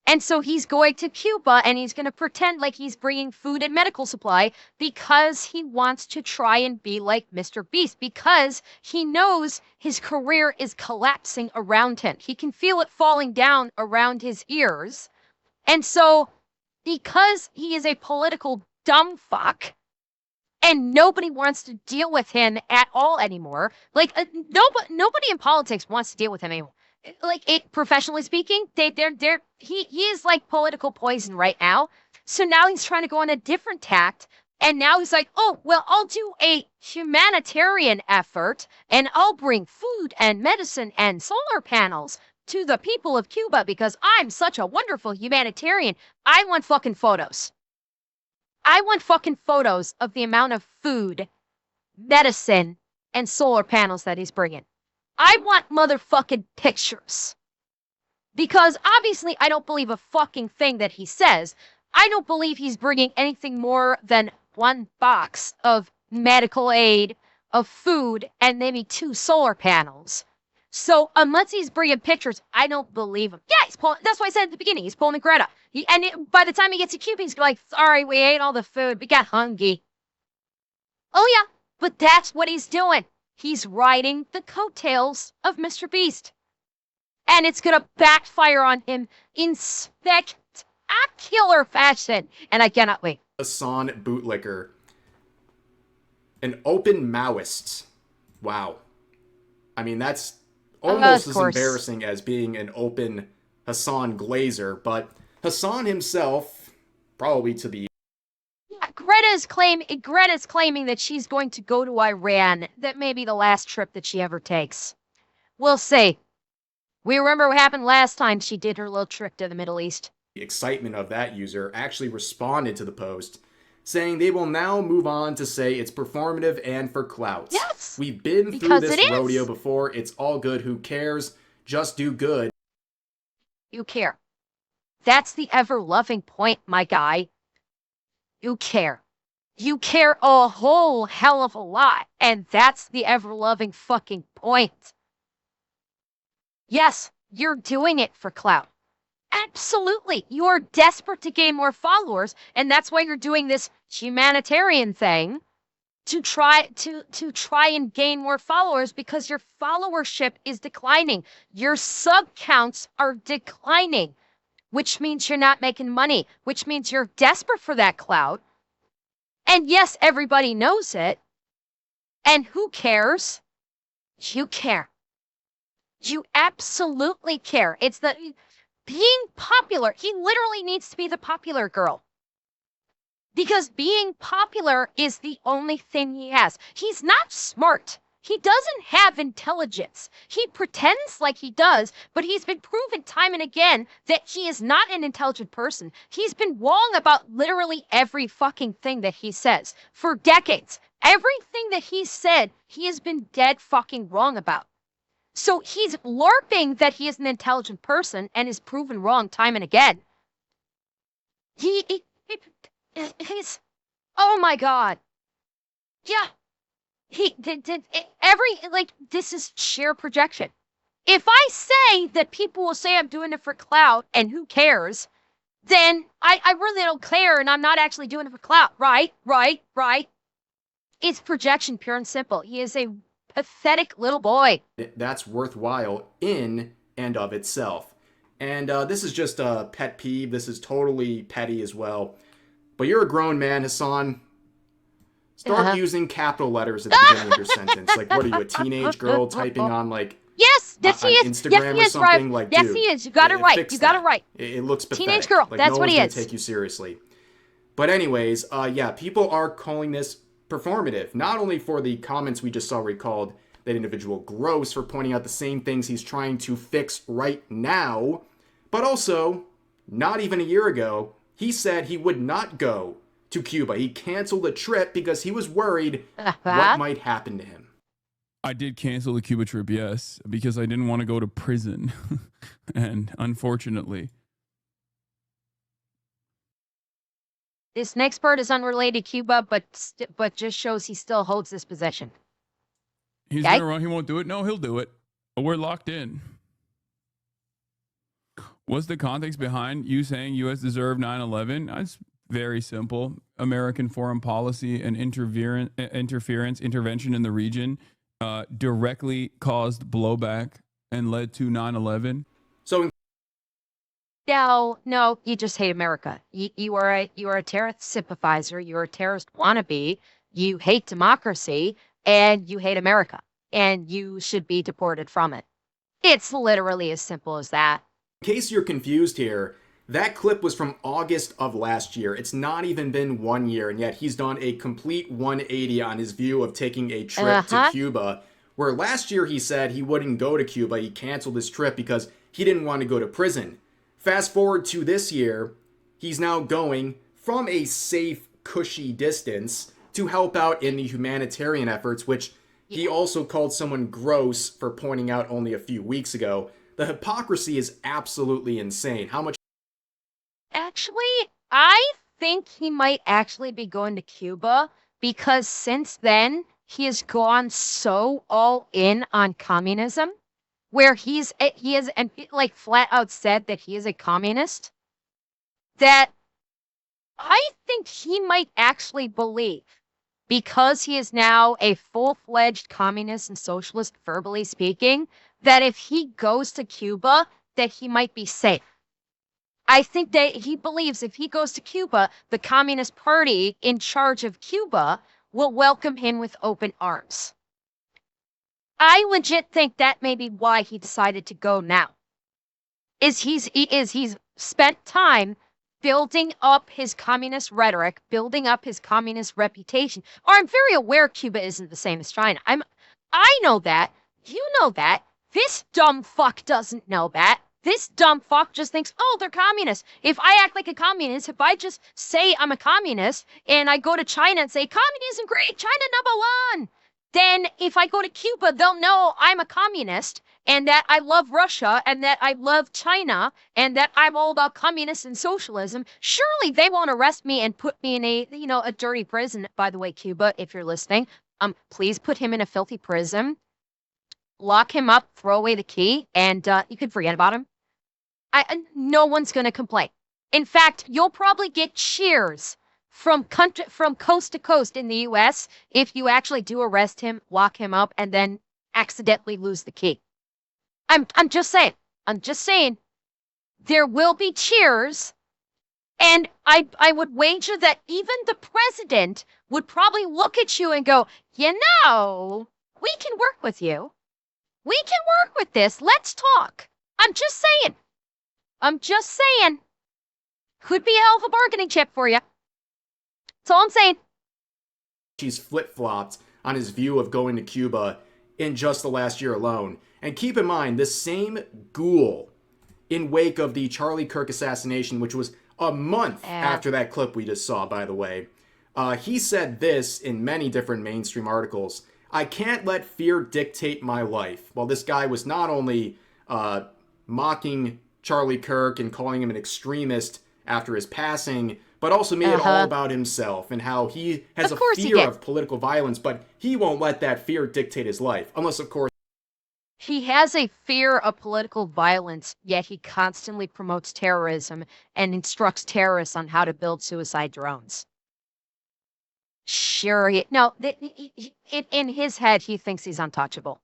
And so he's going to Cuba and he's going to pretend like he's bringing food and medical supply because he wants to try and be like Mr. Beast, because he knows his career is collapsing around him. He can feel it falling down around his ears. And so because he is a political dumb fuck and nobody wants to deal with him at all anymore, like nobody in politics wants to deal with him anymore. Like, professionally speaking, he is like political poison right now. So now he's trying to go on a different tact. And now he's like, oh, well, I'll do a humanitarian effort and I'll bring food and medicine and solar panels to the people of Cuba because I'm such a wonderful humanitarian. I want fucking photos. I want fucking photos of the amount of food, medicine, and solar panels that he's bringing. I want motherfucking pictures. Because obviously I don't believe a fucking thing that he says. I don't believe he's bringing anything more than one box of medical aid, of food, and maybe 2 solar panels. So unless he's bringing pictures, I don't believe him. Yeah, he's pulling. That's why I said at the beginning, he's pulling a Greta. By the time he gets to Cuba, he's like, sorry, we ate all the food. We got hungry. Oh yeah, but that's what he's doing. He's riding the coattails of Mr. Beast. And it's going to backfire on him in spectacular fashion. And I cannot wait. Hasan bootlicker. An open Maoist. Wow. I mean, that's almost as embarrassing as being an open Hasan Glazer. But Hasan himself, probably to be... Greta's claiming that she's going to go to Iran. That may be the last trip that she ever takes. We'll see. We remember what happened last time she did her little trip to the Middle East. The excitement of that user actually responded to the post, saying they will now move on to say it's performative and for clout. Yes! We've been through this rodeo before. It's all good. Who cares? Just do good. You care. That's the ever-loving point, my guy. You care. You care a whole hell of a lot. And that's the ever-loving fucking point. Yes, you're doing it for clout. Absolutely. You're desperate to gain more followers. And that's why you're doing this humanitarian thing to try and gain more followers, because your followership is declining. Your sub counts are declining, which means you're not making money, which means you're desperate for that clout. And yes, everybody knows it. And who cares? You care. You absolutely care. It's the being popular. He literally needs to be the popular girl. Because being popular is the only thing he has. He's not smart. He doesn't have intelligence. He pretends like he does, but he's been proven time and again that he is not an intelligent person. He's been wrong about literally every fucking thing that he says for decades. Everything that he said, he has been dead fucking wrong about. So he's LARPing that he is an intelligent person and is proven wrong time and again. He's, oh my God. Yeah. This is sheer projection. If I say that people will say I'm doing it for clout and who cares, then I really don't care and I'm not actually doing it for clout. Right. It's projection, pure and simple. He is a pathetic little boy. That's worthwhile in and of itself. And this is just a pet peeve. This is totally petty as well. But you're a grown man, Hasan. Start using capital letters at the beginning of your sentence. Like, what are you, a teenage girl typing on, like, yes, he is. Instagram yes, or something? Like, yes, dude, he is. You got it right. You got it right. It looks pathetic. Teenage girl. Like, That's no what he is. one's gonna take you seriously. But anyways, yeah, people are calling this performative. Not only for the comments we just saw where he called that individual gross for pointing out the same things he's trying to fix right now, but also, not even a year ago, he said he would not go to Cuba. He canceled a trip because he was worried what might happen to him. I did cancel the Cuba trip, yes, because I didn't want to go to prison. And unfortunately. This next part is unrelated to Cuba, but just shows he still holds this position. He's Okay? gonna run, he won't do it? No, he'll do it. We're locked in. What's the context behind you saying U.S. deserved 9/11? It's very simple. American foreign policy and intervention in the region directly caused blowback and led to 9/11. So No, you just hate America. You are a terrorist sympathizer. You're a terrorist wannabe. You hate democracy and you hate America, and you should be deported from it. It's literally as simple as that. in case you're confused here, that clip was from August of last year. It's not even been 1 year, and yet he's done a complete 180 on his view of taking a trip to Cuba, where last year he said he wouldn't go to Cuba. He canceled his trip because he didn't want to go to prison. Fast forward to this year, he's now going from a safe, cushy distance to help out in the humanitarian efforts, which he also called someone gross for pointing out only a few weeks ago. The hypocrisy is absolutely insane. How much... Actually, I think he might actually be going to Cuba because since then he has gone so all in on communism, where he has and like flat out said that he is a communist, that I think he might actually believe, because he is now a full-fledged communist and socialist, verbally speaking, that if he goes to Cuba, that he might be safe. I think that he believes if he goes to Cuba, the Communist Party in charge of Cuba will welcome him with open arms. I legit think that may be why he decided to go now. He's spent time building up his communist rhetoric, building up his communist reputation. Or I'm very aware Cuba isn't the same as China. I know that. You know that. This dumb fuck doesn't know that. This dumb fuck just thinks, oh, they're communists. If I act like a communist, if I just say I'm a communist and I go to China and say, communism great, China #1, then if I go to Cuba, they'll know I'm a communist and that I love Russia and that I love China and that I'm all about communists and socialism. Surely they won't arrest me and put me in a dirty prison. By the way, Cuba, if you're listening, please put him in a filthy prison. Lock him up, throw away the key, and you can forget about him. No one's going to complain. In fact, you'll probably get cheers from coast to coast in the U.S. if you actually do arrest him, lock him up, and then accidentally lose the key. I'm just saying. I'm just saying. There will be cheers, and I would wager that even the president would probably look at you and go, we can work with you. We can work with this. Let's talk. I'm just saying. Could be a hell of a bargaining chip for you. That's all I'm saying. He's flip-flopped on his view of going to Cuba in just the last year alone. And keep in mind, this same ghoul, in wake of the Charlie Kirk assassination, which was a month after that clip we just saw, by the way, he said this in many different mainstream articles: I can't let fear dictate my life. Well, this guy was not only mocking Charlie Kirk and calling him an extremist after his passing, but also made it all about himself and how he has a fear of political violence, but he won't let that fear dictate his life. Unless, of course, he has a fear of political violence, yet he constantly promotes terrorism and instructs terrorists on how to build suicide drones. Sure, in his head, he thinks he's untouchable.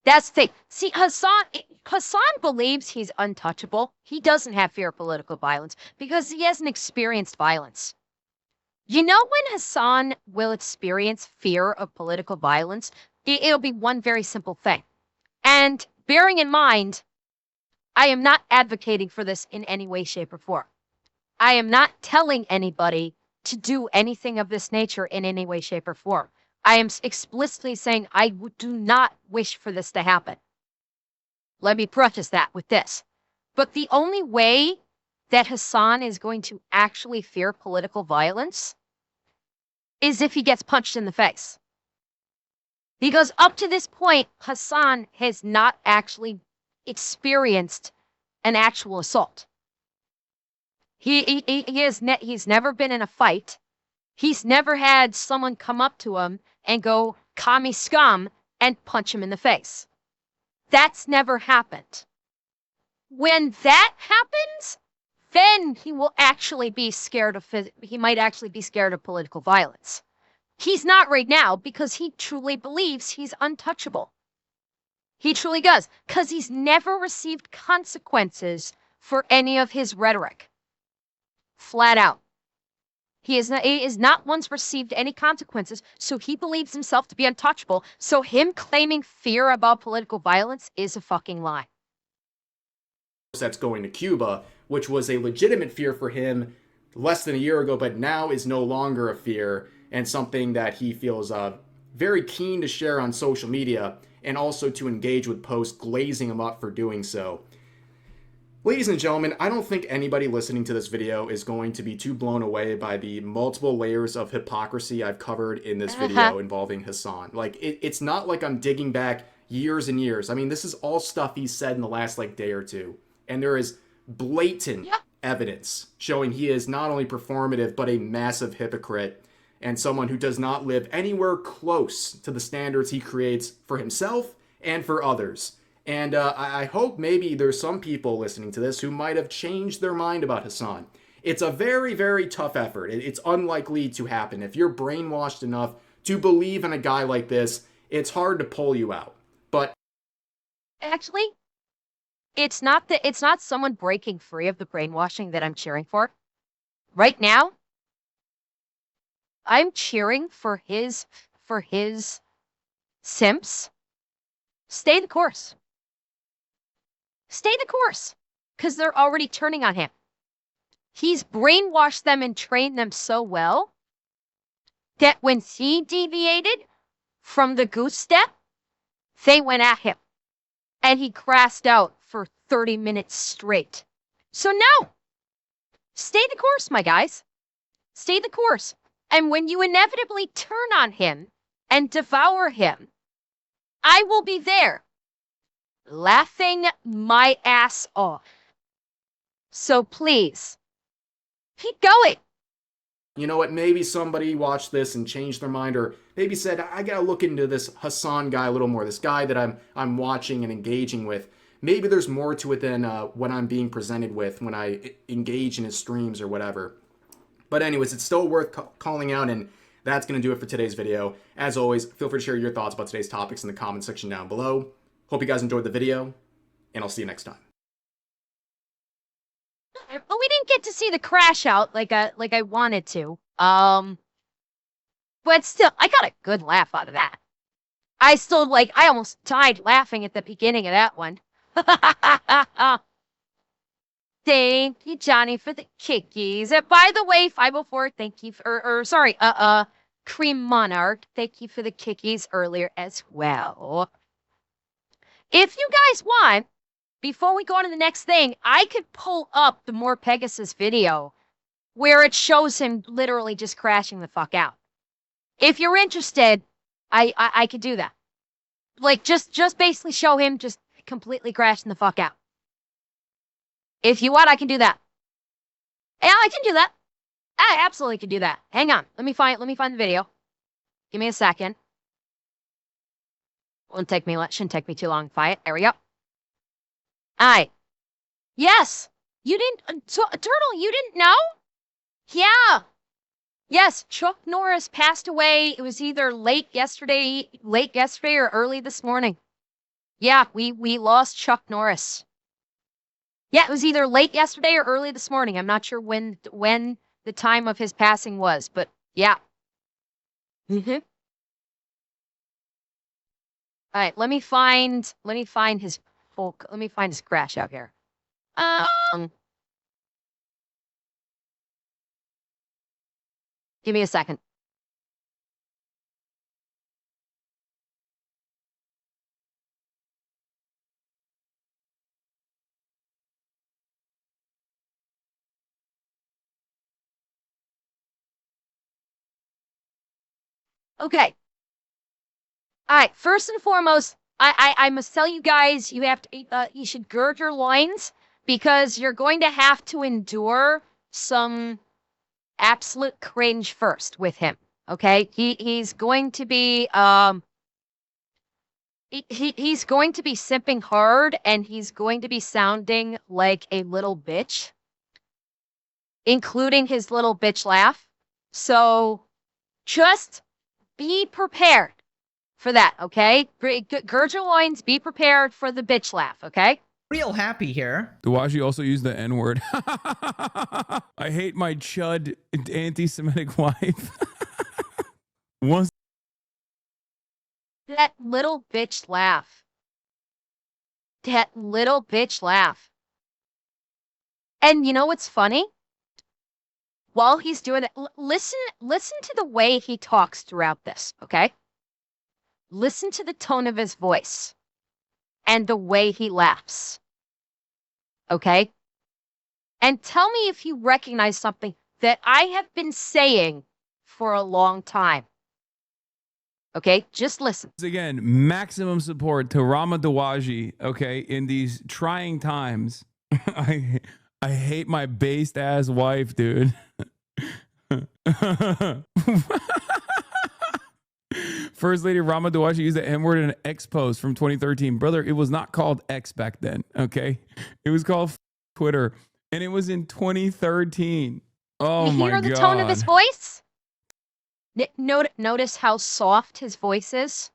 That's the thing. See, Hasan believes he's untouchable. He doesn't have fear of political violence because he hasn't experienced violence. You know when Hasan will experience fear of political violence? It'll be one very simple thing. And bearing in mind, I am not advocating for this in any way, shape, or form. I am not telling anybody to do anything of this nature in any way, shape, or form. I am explicitly saying I do not wish for this to happen. Let me preface that with this. But the only way that Hasan is going to actually fear political violence is if he gets punched in the face. Because up to this point, Hasan has not actually experienced an actual assault. He's never been in a fight. He's never had someone come up to him and go, "Commie scum," and punch him in the face. That's never happened. When that happens, then he will actually be scared of, he might actually be scared of political violence. He's not right now because he truly believes he's untouchable. He truly does, because he's never received consequences for any of his rhetoric. Flat out. He is not once received any consequences, so he believes himself to be untouchable, so him claiming fear about political violence is a fucking lie. That's going to Cuba, which was a legitimate fear for him less than a year ago, but now is no longer a fear and something that he feels very keen to share on social media and also to engage with posts glazing him up for doing so. Ladies and gentlemen, I don't think anybody listening to this video is going to be too blown away by the multiple layers of hypocrisy I've covered in this video involving Hasan. Like, it's not like I'm digging back years and years. I mean, this is all stuff he said in the last, day or two. And there is blatant evidence showing he is not only performative, but a massive hypocrite and someone who does not live anywhere close to the standards he creates for himself and for others. And I hope maybe there's some people listening to this who might have changed their mind about Hasan. It's a very, very tough effort. It's unlikely to happen. If you're brainwashed enough to believe in a guy like this, it's hard to pull you out. But actually, it's not someone breaking free of the brainwashing that I'm cheering for. Right now, I'm cheering for his simps. Stay the course. Stay the course, because they're already turning on him. He's brainwashed them and trained them so well that when he deviated from the goose step, they went at him. And he crashed out for 30 minutes straight. So no, stay the course, my guys. Stay the course. And when you inevitably turn on him and devour him, I will be there, laughing my ass off. So please, keep going. You know what, maybe somebody watched this and changed their mind, or maybe said, I gotta look into this Hasan guy a little more, this guy that I'm watching and engaging with. Maybe there's more to it than what I'm being presented with when I engage in his streams or whatever. But anyways, it's still worth calling out, and that's going to do it for today's video. As always, feel free to share your thoughts about today's topics in the comment section down below. Hope you guys enjoyed the video, and I'll see you next time. But we didn't get to see the crash out like I wanted to. But still, I got a good laugh out of that. I almost died laughing at the beginning of that one. Thank you, Johnny, for the kickies. By the way, 504, thank you Cream Monarch, thank you for the kickies earlier as well. If you guys want, before we go on to the next thing, I could pull up the More Pegasus video where it shows him literally just crashing the fuck out. If you're interested, I could do that. Like, just basically show him just completely crashing the fuck out. If you want, I can do that. Yeah, I can do that. I absolutely can do that. Hang on. Let me find the video. Give me a second. Shouldn't take me too long to find it. There we go. Alright. Yes! You didn't... Turtle, you didn't know? Yeah! Yes, Chuck Norris passed away. It was either late yesterday or early this morning. Yeah, we lost Chuck Norris. Yeah, it was either late yesterday or early this morning. I'm not sure when the time of his passing was, but yeah. All right, let me find his crash out here. Give me a second. Okay. All right, first and foremost, I must tell you guys, you should gird your loins because you're going to have to endure some absolute cringe first with him. Okay, he's going to be he's going to be simping hard, and he's going to be sounding like a little bitch, including his little bitch laugh. So just be prepared for that, okay? Gird your loins, be prepared for the bitch laugh, okay? Real happy here. Dawashi also used the N-word. I hate my chud anti-Semitic wife. Once that little bitch laugh. That little bitch laugh. And you know what's funny? While he's doing it, listen to the way he talks throughout this, okay? Listen to the tone of his voice and the way he laughs. Okay? And tell me if you recognize something that I have been saying for a long time. Okay? Just listen. Again, maximum support to Rama Dawaji, okay, in these trying times. I hate my based ass wife, dude. First Lady Rama Dawashi used the N-word in an X post from 2013. Brother, it was not called X back then, okay? It was called Twitter, and it was in 2013. Oh my God. You hear the tone of his voice? Notice how soft his voice is?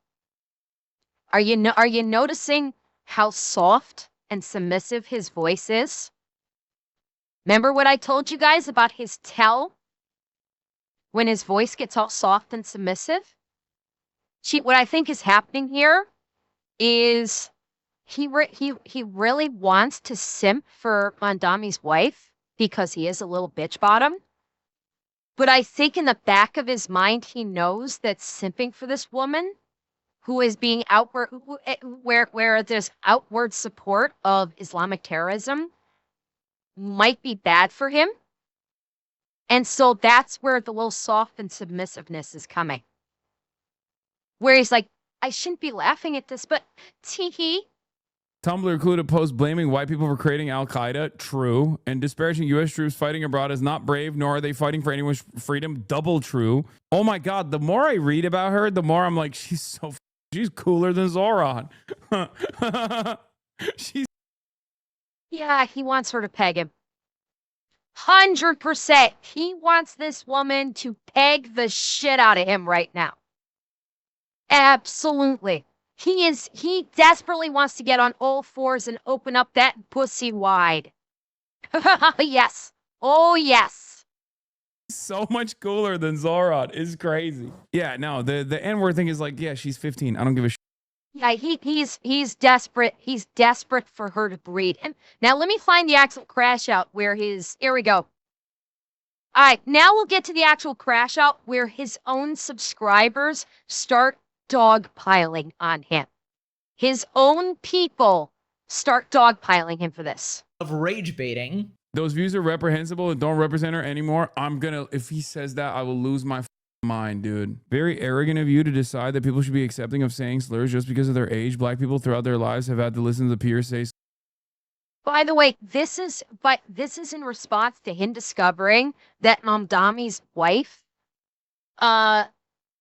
Are you noticing how soft and submissive his voice is? Remember what I told you guys about his tell when his voice gets all soft and submissive? What I think is happening here is he really wants to simp for Mondami's wife because he is a little bitch bottom. But I think in the back of his mind, he knows that simping for this woman who is being outward, where there's outward support of Islamic terrorism might be bad for him. And so that's where the little soft and submissiveness is coming. Where he's like, I shouldn't be laughing at this, but tee-hee. Tumblr included a post blaming white people for creating Al-Qaeda. True. And disparaging U.S. troops fighting abroad is not brave, nor are they fighting for anyone's freedom. Double true. Oh my God. The more I read about her, the more I'm like, she's cooler than Zoran. Yeah, he wants her to peg him. 100%. He wants this woman to peg the shit out of him right now. Absolutely. He desperately wants to get on all fours and open up that pussy wide. Yes. Oh, yes. So much cooler than Zoran. Is crazy. Yeah, no, the N-word thing is like, yeah, she's 15. I don't give a shit. Yeah, he's desperate. He's desperate for her to breed. And now let me find the actual crash out where here we go. All right, now we'll get to the actual crash out where his own subscribers start dogpiling on him. His own people start dogpiling him for this. Of rage baiting. Those views are reprehensible and don't represent her anymore. If he says that, I will lose my mind, dude. Very arrogant of you to decide that people should be accepting of saying slurs just because of their age. Black people throughout their lives have had to listen to the peers say. By the way, this is in response to him discovering that Mamdami's wife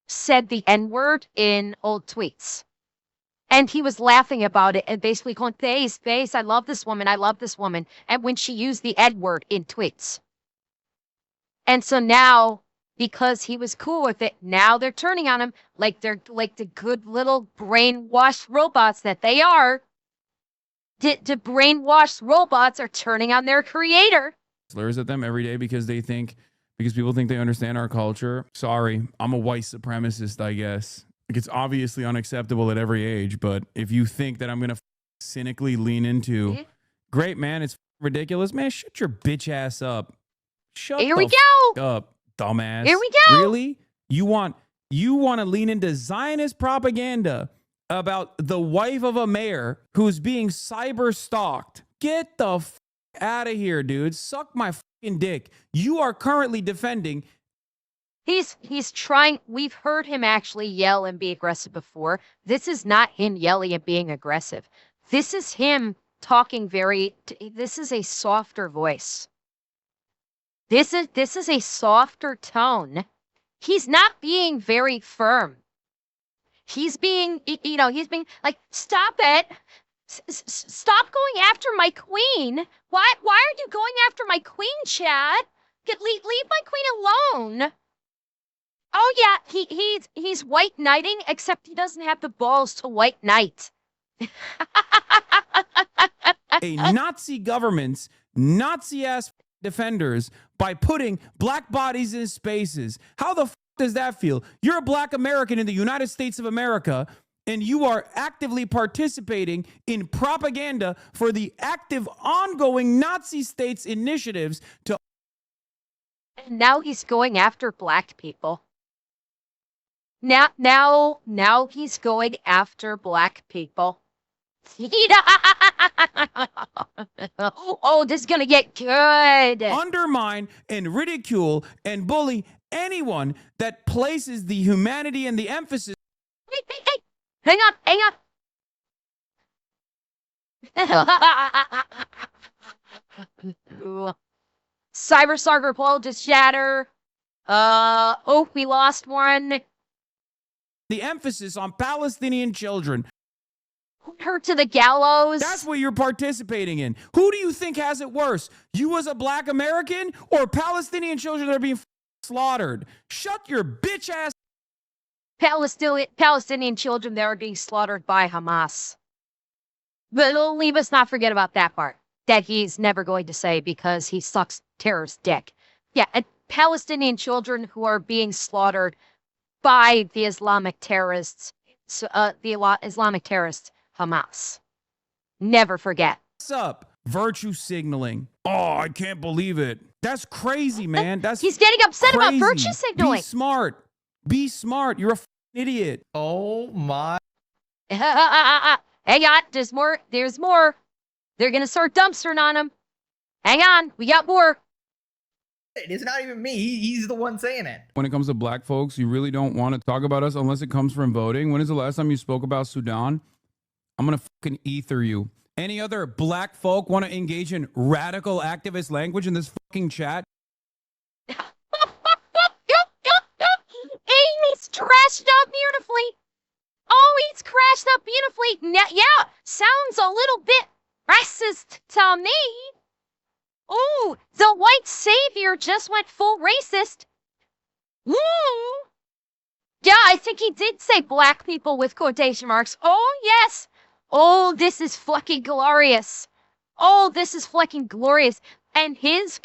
said the N-word in old tweets. And he was laughing about it and basically going, Face, I love this woman. And when she used the N-word in tweets. And so now, because he was cool with it, now they're turning on him like they're like the good little brainwashed robots that they are. The brainwashed robots are turning on their creator. Slurs at them every day because people think they understand our culture. Sorry, I'm a white supremacist, I guess. Like, it's obviously unacceptable at every age, but if you think that I'm going to cynically lean into, great, man, it's ridiculous, man, shut your bitch ass up. Here we go. Up, dumbass. Here we go. Really? You want to lean into Zionist propaganda about the wife of a mayor who's being cyber stalked? Get the out of here, dude. Suck my fucking dick. You are currently defending He's trying. We've heard him actually yell and be aggressive before. This is not him yelling and being aggressive. This is him talking this is a softer voice. This is a softer tone. He's not being very firm. He's being, he's being like, stop it. Stop going after my queen. Why are you going after my queen, Chad? Leave my queen alone. Oh yeah, he's white knighting, except he doesn't have the balls to white knight. A Nazi government's Nazi-ass defenders by putting black bodies in spaces. How the does that feel? You're a black American in the United States of America, and you are actively participating in propaganda for the active, ongoing Nazi states' initiatives to... And now he's going after black people. Now he's going after black people. Oh, this is gonna get good. Undermine and ridicule and bully anyone that places the humanity and the emphasis. Hey. Hang on. Cyber Sarger Pole just shatter. Oh, we lost one. The emphasis on Palestinian children. Her to the gallows. That's what you're participating in. Who do you think has it worse? You as a black American or Palestinian children that are being slaughtered? Shut your bitch ass. Palestinian children that are being slaughtered by Hamas. But leave us not forget about that part that he's never going to say because he sucks terrorist dick. Yeah, and Palestinian children who are being slaughtered by the Islamic terrorists, Islamic terrorists, Hamas. Never forget. What's up? Virtue signaling. Oh, I can't believe it. That's crazy, man. He's getting upset crazy. about virtue signaling. Be smart. Be smart. You're a idiot. Oh my. Hang on. There's more. They're going to start dumpstering on him. Hang on. We got more. It's not even me. He's the one saying it. When it comes to black folks, you really don't want to talk about us unless it comes from voting. When is the last time you spoke about Sudan? I'm going to fucking ether you. Any other black folk want to engage in radical activist language in this fucking chat? He's crashed up beautifully. Oh, he's crashed up beautifully. Yeah, sounds a little bit racist to me. Oh, the white savior just went full racist. Ooh. Yeah, I think he did say black people with quotation marks. Oh, yes. Oh, this is fucking glorious. Oh, this is fucking glorious. And his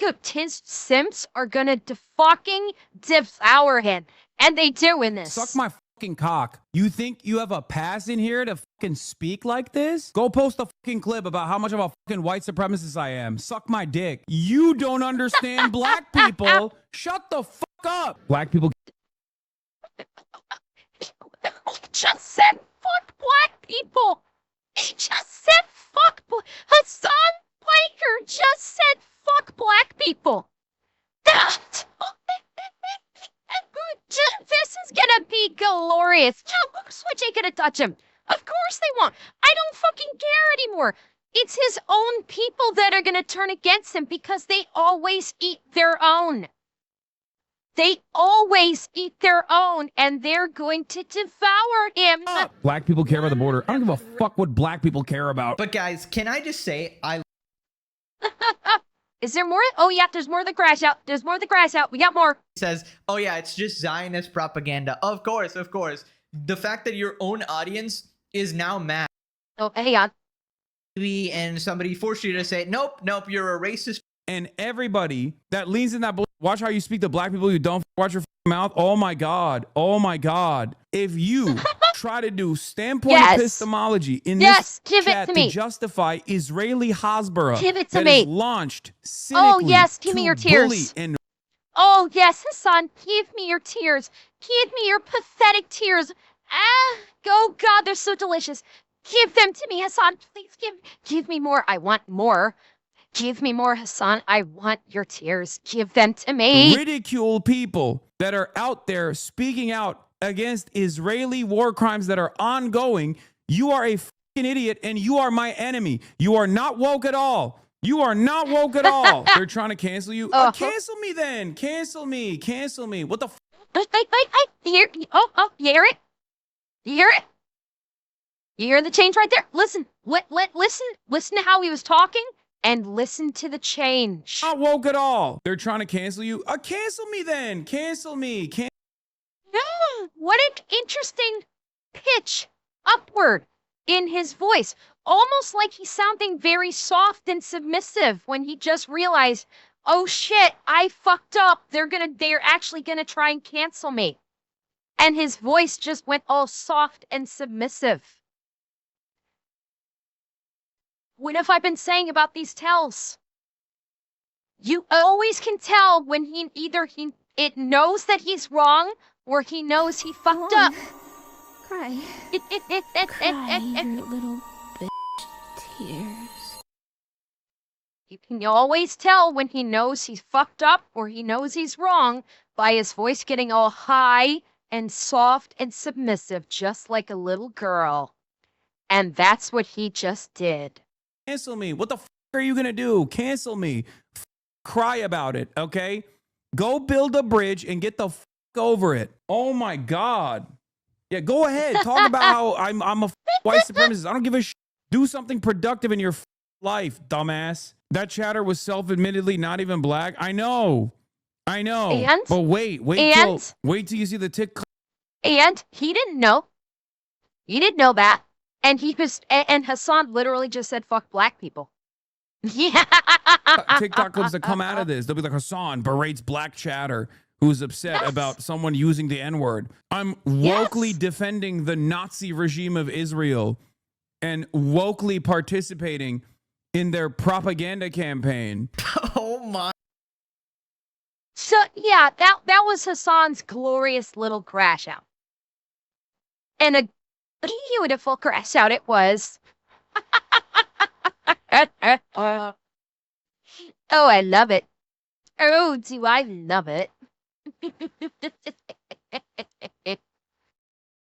simps are gonna fucking devour him. And they do in this. Suck my fucking cock. You think you have a pass in here to fucking speak like this? Go post a fucking clip about how much of a fucking white supremacist I am. Suck my dick. You don't understand black people. Shut the fuck up. Black people. Just said fuck black people. He just said fuck. Hasan Piker just said fuck black people. This is gonna be glorious. Switch ain't gonna touch him. Of course they won't. I don't fucking care anymore. It's his own people that are gonna turn against him because they always eat their own. They always eat their own, and they're going to devour him. Black people care about the border. I don't give a fuck what black people care about. But guys, can I just say, Is there more? Oh, yeah, there's more of the crash out. There's more of the crash out. We got more. Says, oh, yeah, it's just Zionist propaganda. Of course, of course. The fact that your own audience is now mad. Oh, hang on. And somebody forced you to say, nope, you're a racist. And everybody that leans in that bullshit, watch how you speak to black people. You don't watch your mouth. Oh my God. Oh my God. If you try to do standpoint epistemology in this chat to justify Israeli Hasbara that is launched cynically give me your tears. Oh yes, Hasan, give me your tears. Give me your pathetic tears. Oh God, they're so delicious. Give them to me, Hasan. Please give me more. I want more. Give me more, Hasan. I want your tears. Give them to me. Ridicule people that are out there speaking out against Israeli war crimes that are ongoing. You are a fucking idiot and you are my enemy. You are not woke at all. You are not woke at all. They're trying to cancel you. Cancel me then. Cancel me. Cancel me. What the f? You hear it? You hear it? You hear the change right there? Listen. Listen to how he was talking and listen to the change. Not woke at all. They're trying to cancel you. Cancel me then. Cancel me. What an interesting pitch upward in his voice. Almost like he's sounding very soft and submissive when he just realized, oh shit, I fucked up. They're actually gonna try and cancel me. And his voice just went all soft and submissive. What have I been saying about these tells? You always can tell when it knows that he's wrong or he knows he fucked up. Cry. Cry your little bitch tears. You can always tell when he knows he's fucked up or he knows he's wrong by his voice getting all high and soft and submissive, just like a little girl. And that's what he just did. Cancel me. What the f are you going to do? Cancel me. Cry about it, okay? Go build a bridge and get the f over it. Oh my God. Yeah, go ahead. Talk about how I'm a white supremacist. I don't give a shit. Do something productive in your life, dumbass. That chatter was self-admittedly not even black. I know. And? But wait till you see the tick. And he didn't know. He didn't know that. And and Hasan literally just said, fuck black people. Yeah. TikTok clips that come out of this. They'll be like, Hasan berates black chatter who's upset about someone using the N-word. I'm wokely defending the Nazi regime of Israel and wokely participating in their propaganda campaign. Oh my. So yeah, that was Hasan's glorious little crash out. And a beautiful crash out it was. Oh, I love it. Oh, do I love it.